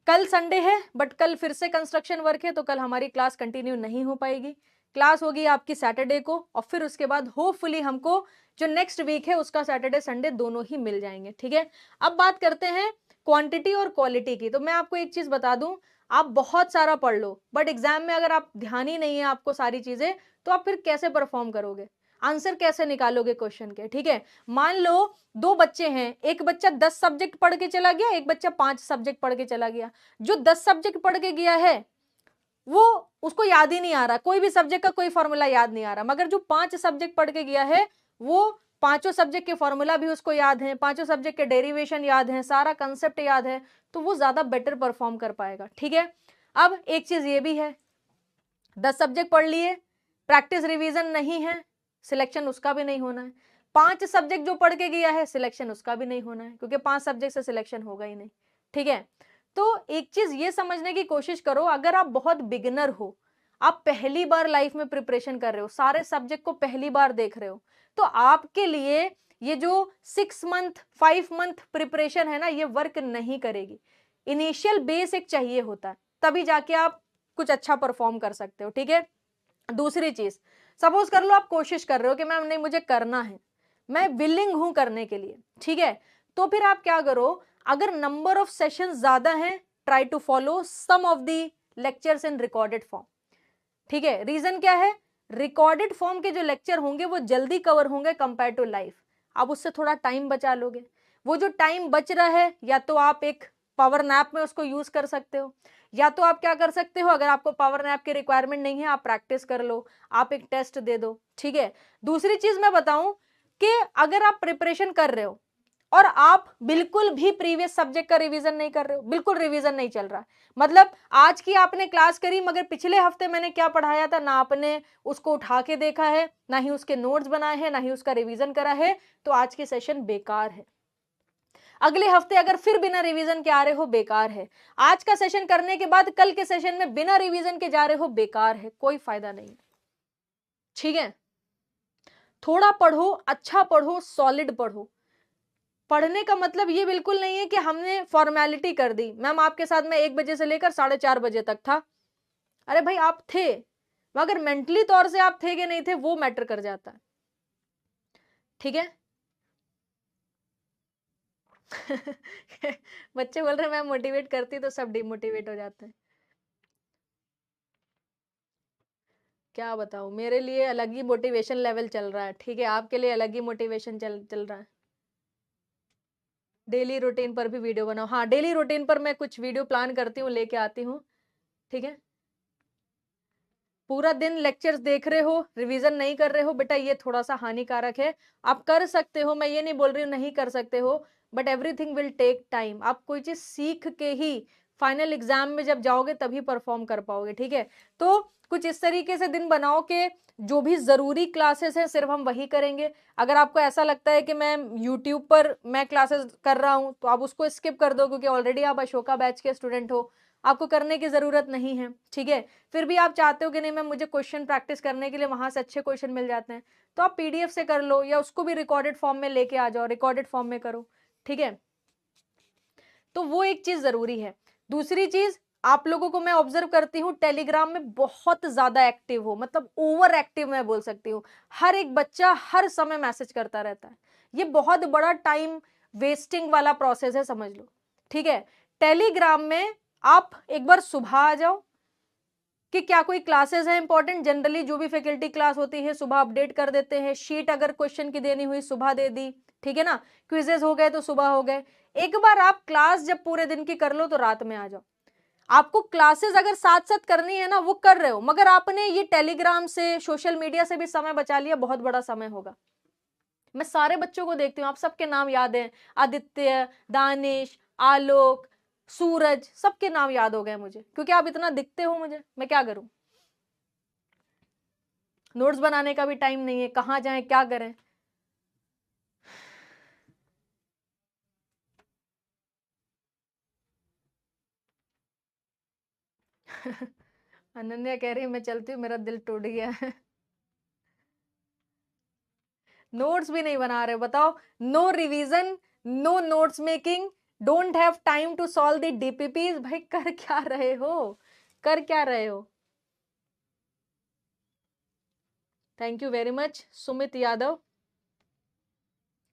कल संडे है बट कल फिर से कंस्ट्रक्शन वर्क है, तो कल हमारी क्लास कंटिन्यू नहीं हो पाएगी। क्लास होगी आपकी सैटरडे को, और फिर उसके बाद होपफुली हमको जो नेक्स्ट वीक है उसका सैटरडे संडे दोनों ही मिल जाएंगे, ठीक है। अब बात करते हैं क्वांटिटी और क्वालिटी की। तो मैं आपको एक चीज बता दूं, आप बहुत सारा पढ़ लो बट एग्जाम में अगर आप ध्यान ही नहीं है आपको सारी चीजें, तो आप फिर कैसे परफॉर्म करोगे, आंसर कैसे निकालोगे क्वेश्चन के, ठीक है। मान लो 2 बच्चे हैं, एक बच्चा 10 सब्जेक्ट पढ़ के चला गया, एक बच्चा 5 सब्जेक्ट पढ़ के चला गया। जो 10 सब्जेक्ट पढ़ के गया है वो उसको याद ही नहीं आ रहा, कोई भी सब्जेक्ट का कोई फॉर्मूला याद नहीं आ रहा, मगर जो 5 सब्जेक्ट पढ़ के गया है वो पांचों सब्जेक्ट के फॉर्मूला भी उसको याद है, पांचों सब्जेक्ट के डेरिवेशन याद है, सारा कंसेप्ट याद है, तो वो ज्यादा बेटर परफॉर्म कर पाएगा, ठीक है। अब एक चीज ये भी है, 10 सब्जेक्ट पढ़ लिए, प्रैक्टिस रिवीजन नहीं है, सिलेक्शन उसका भी नहीं होना है। 5 सब्जेक्ट जो पढ़ के गया है, सिलेक्शन उसका भी नहीं होना है, क्योंकि 5 सब्जेक्ट से सिलेक्शन होगा ही नहीं, ठीक है। तो एक चीज ये समझने की कोशिश करो, अगर आप बहुत बिगिनर हो, आप पहली बार लाइफ में प्रिपरेशन कर रहे हो, सारे सब्जेक्ट को पहली बार देख रहे हो, तो आपके लिए ये जो 6 मंथ 5 मंथ प्रिपरेशन है ना, ये वर्क नहीं करेगी। इनिशियल बेस एक चाहिए होता है, तभी जाके आप कुछ अच्छा परफॉर्म कर सकते हो, ठीक है। दूसरी चीज, सपोज कर लो आप कोशिश कर रहे हो कि मैम नहीं मुझे करना है, मैं विलिंग हूं करने के लिए, ठीक है, तो फिर आप क्या करो, अगर नंबर ऑफ सेशन ज्यादा हैं, try to follow some of the lectures in recorded form, ठीक है। रीजन क्या है, रिकॉर्डेड फॉर्म के जो लेक्चर होंगे वो जल्दी कवर होंगे कंपेयर टू लाइव, आप उससे थोड़ा टाइम बचा लोगे। वो जो टाइम बच रहा है, या तो आप एक पावर नैप में उसको यूज कर सकते हो, या तो आप क्या कर सकते हो, अगर आपको पावर नैप की रिक्वायरमेंट नहीं है, आप प्रैक्टिस कर लो, आप एक टेस्ट दे दो, ठीक है। दूसरी चीज मैं बताऊं कि अगर आप प्रिपरेशन कर रहे हो और आप बिल्कुल भी प्रीवियस सब्जेक्ट का रिवीजन नहीं कर रहे हो, बिल्कुल रिवीजन नहीं चल रहा, मतलब आज की आपने क्लास करी मगर पिछले हफ्ते मैंने क्या पढ़ाया था ना आपने उसको उठा के देखा है, ना ही उसके नोट्स बनाए हैं, ना ही उसका रिवीजन करा है, तो आज की सेशन बेकार है। अगले हफ्ते अगर फिर बिना रिवीजन के आ रहे हो, बेकार है। आज का सेशन करने के बाद कल के सेशन में बिना रिवीजन के जा रहे हो, बेकार है, कोई फायदा नहीं, ठीक है। थोड़ा पढ़ो, अच्छा पढ़ो, सॉलिड पढ़ो। पढ़ने का मतलब ये बिल्कुल नहीं है कि हमने फॉर्मेलिटी कर दी, मैम आपके साथ में 1 बजे से लेकर 4:30 बजे तक था, अरे भाई आप थे, मगर मेंटली तौर से आप थे कि नहीं थे वो मैटर कर जाता है, ठीक है। बच्चे बोल रहे हैं मैम मोटिवेट करती तो सब डिमोटिवेट हो जाते हैं, क्या बताऊं, मेरे लिए अलग ही मोटिवेशन लेवल चल रहा है, ठीक है, आपके लिए अलग ही मोटिवेशन चल चल रहा है। डेली रूटीन पर भी वीडियो बनाओ, हाँ डेली रूटीन पर मैं कुछ वीडियो प्लान करती हूँ, लेके आती हूँ, ठीक है। पूरा दिन लेक्चर्स देख रहे हो, रिवीजन नहीं कर रहे हो, बेटा ये थोड़ा सा हानिकारक है। आप कर सकते हो, मैं ये नहीं बोल रही हूँ नहीं कर सकते हो, but everything will take time. आप कोई चीज सीख के ही फाइनल एग्जाम में जब जाओगे तभी परफॉर्म कर पाओगे, ठीक है। तो कुछ इस तरीके से दिन बनाओ कि जो भी जरूरी क्लासेस हैं सिर्फ हम वही करेंगे। अगर आपको ऐसा लगता है कि मैं यूट्यूब पर मैं क्लासेस कर रहा हूँ तो आप उसको स्किप कर दो, क्योंकि ऑलरेडी आप अशोका बैच के स्टूडेंट हो, आपको करने की जरूरत नहीं है, ठीक है। फिर भी आप चाहते हो कि नहीं मैं मुझे क्वेश्चन प्रैक्टिस करने के लिए वहां से अच्छे क्वेश्चन मिल जाते हैं, तो आप पीडीएफ से कर लो, या उसको भी रिकॉर्डेड फॉर्म में लेके आ जाओ, रिकॉर्डेड फॉर्म में करो, ठीक है। तो वो एक चीज जरूरी है। दूसरी चीज, आप लोगों को मैं ऑब्जर्व करती हूँ टेलीग्राम में बहुत ज्यादा एक्टिव हो, मतलब ओवर एक्टिव मैं बोल सकती हूँ, हर एक बच्चा हर समय मैसेज करता रहता है, ये बहुत बड़ा टाइम वेस्टिंग वाला प्रोसेस है, समझ लो, ठीक है। टेलीग्राम में आप एक बार सुबह आ जाओ कि क्या कोई क्लासेस है इंपॉर्टेंट, जनरली जो भी फैकल्टी क्लास होती है सुबह अपडेट कर देते हैं, शीट अगर क्वेश्चन की देनी हुई सुबह दे दी, ठीक है ना, क्विजेस हो गए तो सुबह हो गए। एक बार आप क्लास जब पूरे दिन की कर लो तो रात में आ जाओ। आपको क्लासेस अगर साथ साथ करनी है ना वो कर रहे हो, मगर आपने ये टेलीग्राम से सोशल मीडिया से भी समय बचा लिया, बहुत बड़ा समय होगा। मैं सारे बच्चों को देखती हूँ, आप सबके नाम याद हैं, आदित्य, दानिश, आलोक, सूरज, सबके नाम याद हो गए मुझे, क्योंकि आप इतना दिखते हो मुझे, मैं क्या करूं, नोट्स बनाने का भी टाइम नहीं है, कहाँ जाएं क्या करें। अनन्या कह रही है मैं चलती हूँ, मेरा दिल टूट गया है। नोट्स भी नहीं बना रहे हो, बताओ, no revision, no notes making, don't have time to solve the DPPs, भाई कर क्या रहे हो, कर क्या रहे हो। Thank you very much Sumit Yadav,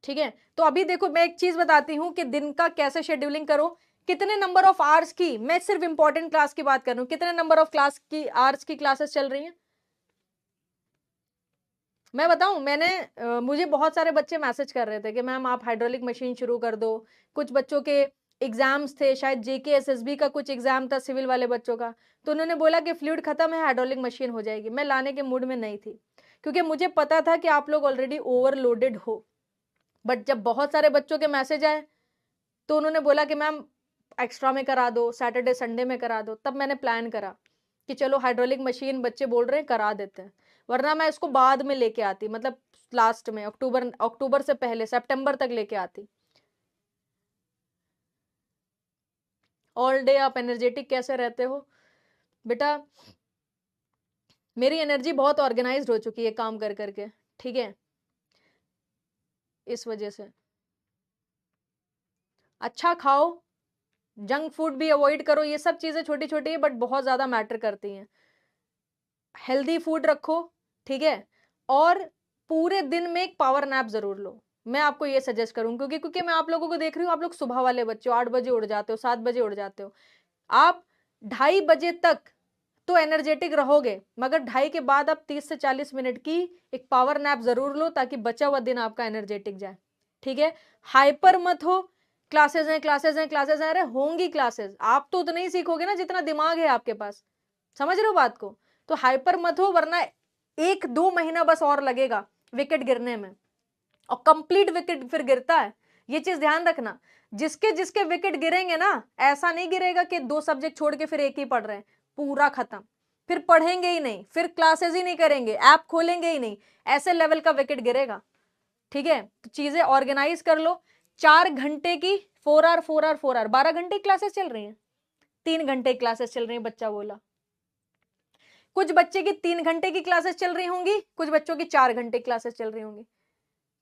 ठीक है। तो अभी देखो मैं एक चीज बताती हूँ कि दिन का कैसे शेड्यूलिंग करो, कितने नंबर ऑफ आवर्स की, मैं सिर्फ इंपॉर्टेंट क्लास की बात कर रही हूँ, कितने नंबर ऑफ क्लास की आवर्स की क्लासेस चल रही हैं, मैं बताऊं, मुझे बहुत सारे बच्चे मैसेज कर रहे थे कि मैम आप हाइड्रोलिक मशीन शुरू कर दो, कुछ बच्चों के एग्जाम्स थे, शायद जेके एसएसबी का कुछ एग्जाम था सिविल वाले बच्चों का, तो उन्होंने बोला कि फ्लूइड खत्म है हाइड्रोलिक मशीन हो जाएगी। मैं लाने के मूड में नहीं थी, क्योंकि मुझे पता था कि आप लोग ऑलरेडी ओवरलोडेड हो, बट जब बहुत सारे बच्चों के मैसेज आए तो उन्होंने बोला कि मैम एक्स्ट्रा में करा दो, सैटरडे संडे में करा दो, तब मैंने प्लान करा कि चलो हाइड्रोलिक मशीन बच्चे बोल रहे हैं करा देते हैं, वरना मैं इसको बाद में लेके आती, मतलब लास्ट में अक्टूबर अक्टूबर से पहले सितंबर तक लेके आती। ऑल डे आप एनर्जेटिक कैसे रहते हो? बेटा मेरी एनर्जी बहुत ऑर्गेनाइज्ड हो चुकी है काम कर करके, ठीक है, इस वजह से। अच्छा खाओ, जंक फूड भी अवॉइड करो, ये सब चीजें छोटी छोटी है बट बहुत ज्यादा मैटर करती हैं। हेल्दी फूड रखो, ठीक है, और पूरे दिन में एक पावर नैप जरूर लो। मैं आपको ये सजेस्ट करूँ, क्योंकि क्योंकि मैं आप लोगों को देख रही हूँ, आप लोग सुबह वाले बच्चे हो, 8 बजे उठ जाते हो, 7 बजे उठ जाते हो। आप 2:30 बजे तक तो एनर्जेटिक रहोगे, मगर 2:30 के बाद आप 30 से 40 मिनट की एक पावर नैप जरूर लो, ताकि बचा हुआ दिन आपका एनर्जेटिक जाए, ठीक है। हाइपर मत हो, क्लासेस हैं क्लासेस हैं क्लासेस हैं, अरे होंगी क्लासेस, आप तो उतना ही सीखोगे ना जितना दिमाग है आपके पास, समझ रहे हो बात को? तो हाइपर मत हो, वरना 1-2 महीना बस और लगेगा विकेट गिरने में, और कंप्लीट विकेट फिर गिरता है, ये चीज ध्यान रखना। जिसके जिसके विकेट गिरेंगे ना, ऐसा नहीं गिरेगा कि 2 सब्जेक्ट छोड़ के फिर एक ही पढ़ रहे हैं, पूरा खत्म, फिर पढ़ेंगे ही नहीं, फिर क्लासेस ही नहीं करेंगे, ऐप खोलेंगे ही नहीं, ऐसे लेवल का विकेट गिरेगा, ठीक है। तो चीजें ऑर्गेनाइज कर लो। 4 घंटे की 4 आवर 4 आवर 4 आवर 12 घंटे क्लासेस चल रही हैं, 3 घंटे क्लासेस चल रही हैं, बच्चा बोला। कुछ बच्चे की 3 घंटे की क्लासेस चल रही होंगी, कुछ बच्चों की 4 घंटे क्लासेस चल रही होंगी,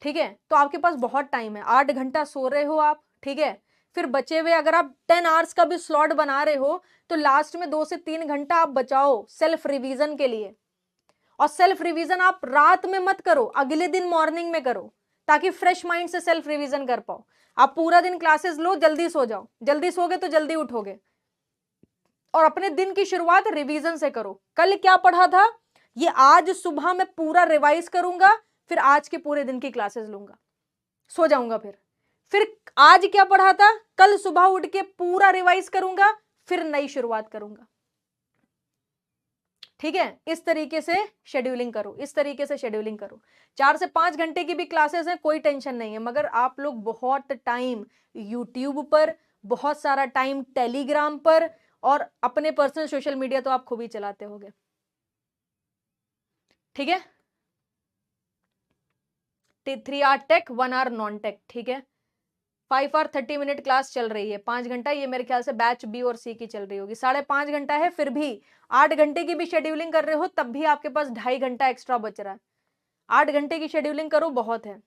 ठीक है। तो आपके पास बहुत टाइम है, 8 घंटा सो रहे हो आप, ठीक है। फिर बचे हुए अगर आप 10 आवर्स का भी स्लॉट बना रहे हो, तो लास्ट में 2 से 3 घंटा आप बचाओ सेल्फ रिवीजन के लिए। और सेल्फ रिवीजन आप रात में मत करो, अगले दिन मॉर्निंग में करो, ताकि फ्रेश माइंड से सेल्फ रिवीजन कर पाओ। आप पूरा दिन क्लासेस लो, जल्दी सो जाओ, जल्दी सोगे तो जल्दी उठोगे, और अपने दिन की शुरुआत रिवीजन से करो। कल क्या पढ़ा था, ये आज सुबह मैं पूरा रिवाइज करूंगा, फिर आज के पूरे दिन की क्लासेस लूंगा, सो जाऊंगा। फिर आज क्या पढ़ा था, कल सुबह उठ के पूरा रिवाइज करूंगा, फिर नई शुरुआत करूंगा, ठीक है। इस तरीके से शेड्यूलिंग करो, इस तरीके से शेड्यूलिंग करो। 4 से 5 घंटे की भी क्लासेस हैं, कोई टेंशन नहीं है, मगर आप लोग बहुत टाइम यूट्यूब पर, बहुत सारा टाइम टेलीग्राम पर, और अपने पर्सनल सोशल मीडिया तो आप खूब ही चलाते होगे, ठीक है। 3 hour tech, 1 hour non tech, ठीक है। 5 आवर 30 मिनट क्लास चल रही है, 5 घंटा, ये मेरे ख्याल से बैच बी और सी की चल रही होगी, 5.5 घंटा है, फिर भी 8 घंटे की भी शेड्यूलिंग कर रहे हो, तब भी आपके पास 2.5 घंटा एक्स्ट्रा बच रहा है। 8 घंटे की शेड्यूलिंग करो, बहुत है,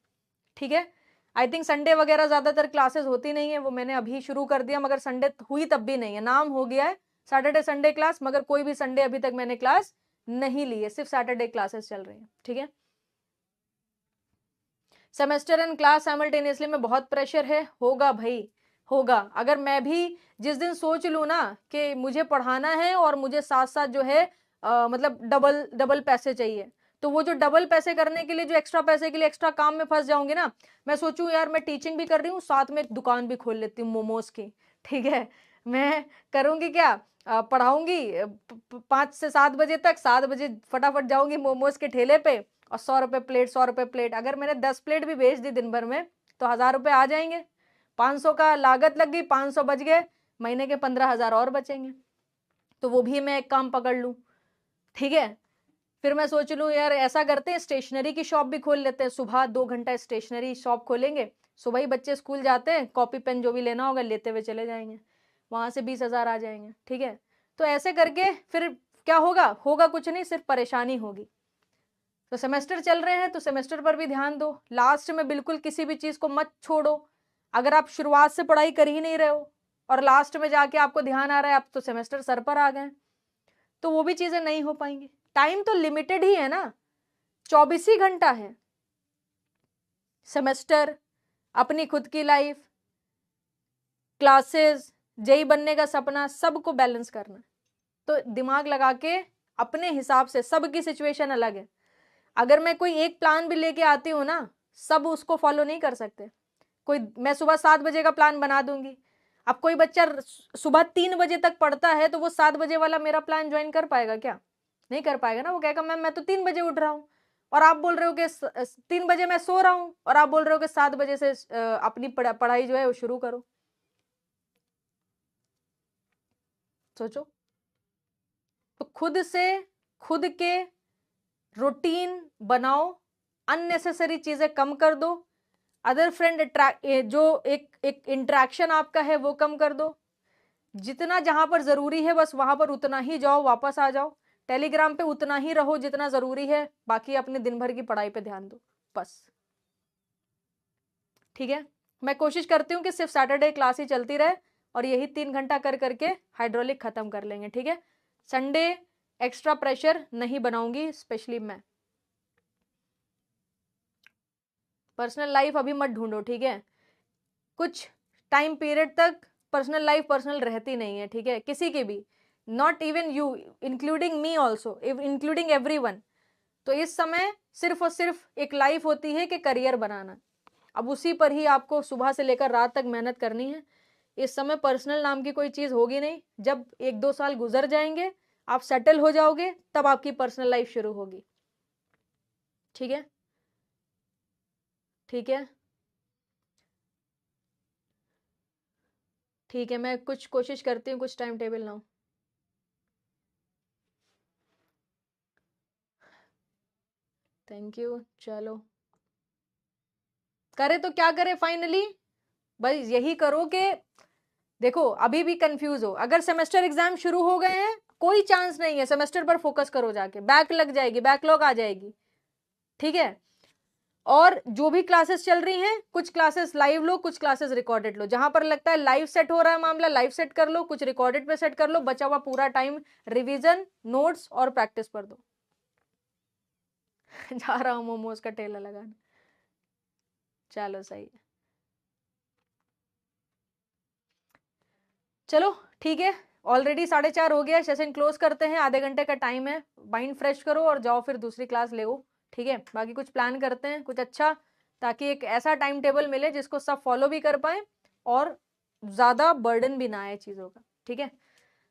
ठीक है। आई थिंक संडे वगैरह ज्यादातर क्लासेस होती नहीं है, वो मैंने अभी शुरू कर दिया, मगर संडे हुई तब भी नहीं है, नाम हो गया है सैटरडे संडे क्लास, मगर कोई भी संडे अभी तक मैंने क्लास नहीं ली है, सिर्फ सैटरडे क्लासेस चल रही है, ठीक है। सेमेस्टर एंड क्लास साइमल्टेनियसली में बहुत प्रेशर है, होगा भाई, होगा। अगर मैं भी जिस दिन सोच लूँ ना कि मुझे पढ़ाना है और मुझे साथ साथ जो है मतलब डबल डबल पैसे चाहिए, तो वो जो डबल पैसे करने के लिए, जो एक्स्ट्रा पैसे के लिए एक्स्ट्रा काम में फंस जाऊंगी ना, मैं सोचूं यार मैं टीचिंग भी कर रही हूँ, साथ में एक दुकान भी खोल लेती हूँ मोमोज की, ठीक है। मैं करूंगी क्या, पढ़ाऊंगी 5 से 7 बजे तक, 7 बजे फटाफट जाऊंगी मोमोज के ठेले पे, और 100 रुपये प्लेट, 100 रुपये प्लेट, अगर मैंने 10 प्लेट भी बेच दी दिन भर में, तो 1000 रुपये आ जाएंगे, 500 का लागत लग गई, 500 बच गए, महीने के 15,000 और बचेंगे, तो वो भी मैं एक काम पकड़ लूँ, ठीक है। फिर मैं सोच लूँ यार ऐसा करते हैं, स्टेशनरी की शॉप भी खोल लेते हैं, सुबह 2 घंटा स्टेशनरी शॉप खोलेंगे, सुबह ही बच्चे स्कूल जाते हैं, कॉपी पेन जो भी लेना होगा लेते हुए चले जाएंगे, वहां से 20,000 आ जाएंगे, ठीक है। तो ऐसे करके फिर क्या होगा, होगा कुछ नहीं, सिर्फ परेशानी होगी। तो सेमेस्टर चल रहे हैं तो सेमेस्टर पर भी ध्यान दो, लास्ट में बिल्कुल किसी भी चीज को मत छोड़ो। अगर आप शुरुआत से पढ़ाई कर ही नहीं रहे हो और लास्ट में जाके आपको ध्यान आ रहा है आप तो सेमेस्टर सर पर आ गए, तो वो भी चीजें नहीं हो पाएंगी। टाइम तो लिमिटेड ही है ना, 24 ही घंटा है। सेमेस्टर, अपनी खुद की लाइफ, क्लासेस, जेई बनने का सपना, सबको बैलेंस करना। तो दिमाग लगा के अपने हिसाब से, सबकी सिचुएशन अलग है, अगर मैं कोई एक प्लान भी लेके आती हूँ ना, सब उसको फॉलो नहीं कर सकते। कोई मैं सुबह 7 बजे का प्लान बना दूंगी, अब कोई बच्चा सुबह 3 बजे तक पढ़ता है, तो वो 7 बजे वाला मेरा प्लान ज्वाइन कर पाएगा क्या? नहीं कर पाएगा ना, वो कहेगा मैम मैं तो 3 बजे उठ रहा हूँ, और आप बोल रहे हो कि 3 बजे मैं सो रहा हूँ, और आप बोल रहे हो कि 7 बजे से अपनी पढ़ाई जो है वो शुरू करो। सोचो। तो खुद से खुद के रूटीन बनाओ, अननेसेसरी चीजें कम कर दो, अदर फ्रेंड जो एक इंटरेक्शन आपका है वो कम कर दो, जितना जहां पर जरूरी है बस वहां पर उतना ही जाओ, वापस आ जाओ। टेलीग्राम पे उतना ही रहो जितना जरूरी है, बाकी अपने दिन भर की पढ़ाई पे ध्यान दो बस। ठीक है, मैं कोशिश करती हूँ कि सिर्फ सैटरडे क्लास ही चलती रहे और यही 3 घंटा कर करके हाइड्रोलिक खत्म कर लेंगे। ठीक है, संडे एक्स्ट्रा प्रेशर नहीं बनाऊंगी, स्पेशली मैं। पर्सनल लाइफ अभी मत ढूंढो, ठीक है, कुछ टाइम पीरियड तक पर्सनल लाइफ पर्सनल रहती नहीं है, ठीक है, किसी की भी, not even you, including me also, including everyone. तो इस समय सिर्फ और सिर्फ एक लाइफ होती है कि करियर बनाना, अब उसी पर ही आपको सुबह से लेकर रात तक मेहनत करनी है। इस समय पर्सनल नाम की कोई चीज होगी नहीं, जब 1-2 साल गुजर जाएंगे, आप सेटल हो जाओगे, तब आपकी पर्सनल लाइफ शुरू होगी। ठीक है, ठीक है, ठीक है, मैं कुछ कोशिश करती हूँ कुछ टाइम टेबल लाऊं। Thank you. चलो, करे तो क्या करे फाइनली, बस यही करो कि देखो अभी भी कंफ्यूज हो, अगर सेमेस्टर एग्जाम शुरू हो गए हैं कोई चांस नहीं है, सेमेस्टर पर फोकस करो जाके, बैक लग जाएगी, बैकलॉग आ जाएगी। ठीक है, और जो भी क्लासेस चल रही हैं, कुछ क्लासेस लाइव लो, कुछ क्लासेस रिकॉर्डेड लो, जहां पर लगता है लाइव सेट हो रहा है मामला, लाइव सेट कर लो, कुछ रिकॉर्डेड पे सेट कर लो, बचा हुआ पूरा टाइम रिवीजन, नोट्स और प्रैक्टिस पर दो। जा रहा हूं मोमोज का ठेला लगाने। चलो सही है, चलो ठीक है, ऑलरेडी 4:30 हो गया, सेशन क्लोज करते हैं, आधे घंटे का टाइम है, माइंड फ्रेश करो और जाओ फिर दूसरी क्लास ले। ठीक है, बाकी कुछ प्लान करते हैं कुछ अच्छा, ताकि एक ऐसा टाइम टेबल मिले जिसको सब फॉलो भी कर पाए और ज्यादा बर्डन भी ना आए चीजों का। ठीक है,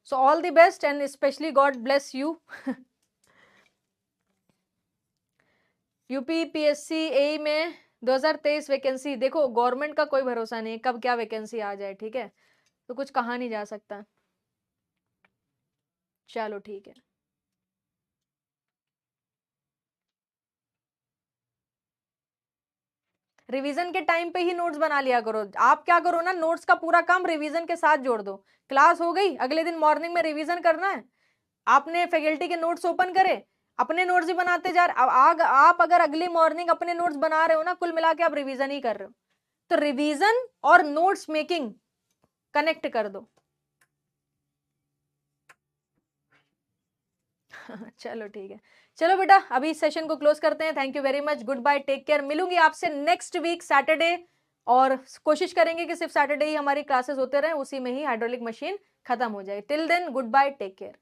so all the best and specially God bless you. UP PSC A में 2023 वैकेंसी, देखो गवर्नमेंट का कोई भरोसा नहीं, कब क्या वैकेंसी आ जाए, ठीक है, तो कुछ कहा नहीं जा सकता। चलो ठीक है, रिवीजन के टाइम पे ही नोट्स बना लिया करो। आप क्या करो ना, नोट्स का पूरा काम रिवीजन के साथ जोड़ दो, क्लास हो गई, अगले दिन मॉर्निंग में रिवीजन करना है, आपने फैकल्टी के नोट्स ओपन करे, अपने नोट्स भी बनाते जा रहे, आप अगर अगली मॉर्निंग अपने नोट्स बना रहे हो ना, कुल मिला के आप रिवीजन ही कर रहे हो, तो रिवीजन और नोट्स मेकिंग कनेक्ट कर दो। चलो ठीक है, चलो बेटा अभी सेशन को क्लोज करते हैं, thank you very much, good bye, take care, मिलूंगी आपसे नेक्स्ट वीक सैटरडे, और कोशिश करेंगे कि सिर्फ सैटरडे ही हमारी क्लासेस होते रहे, उसी में ही हाइड्रोलिक मशीन खत्म हो जाए। Till then good bye, take care.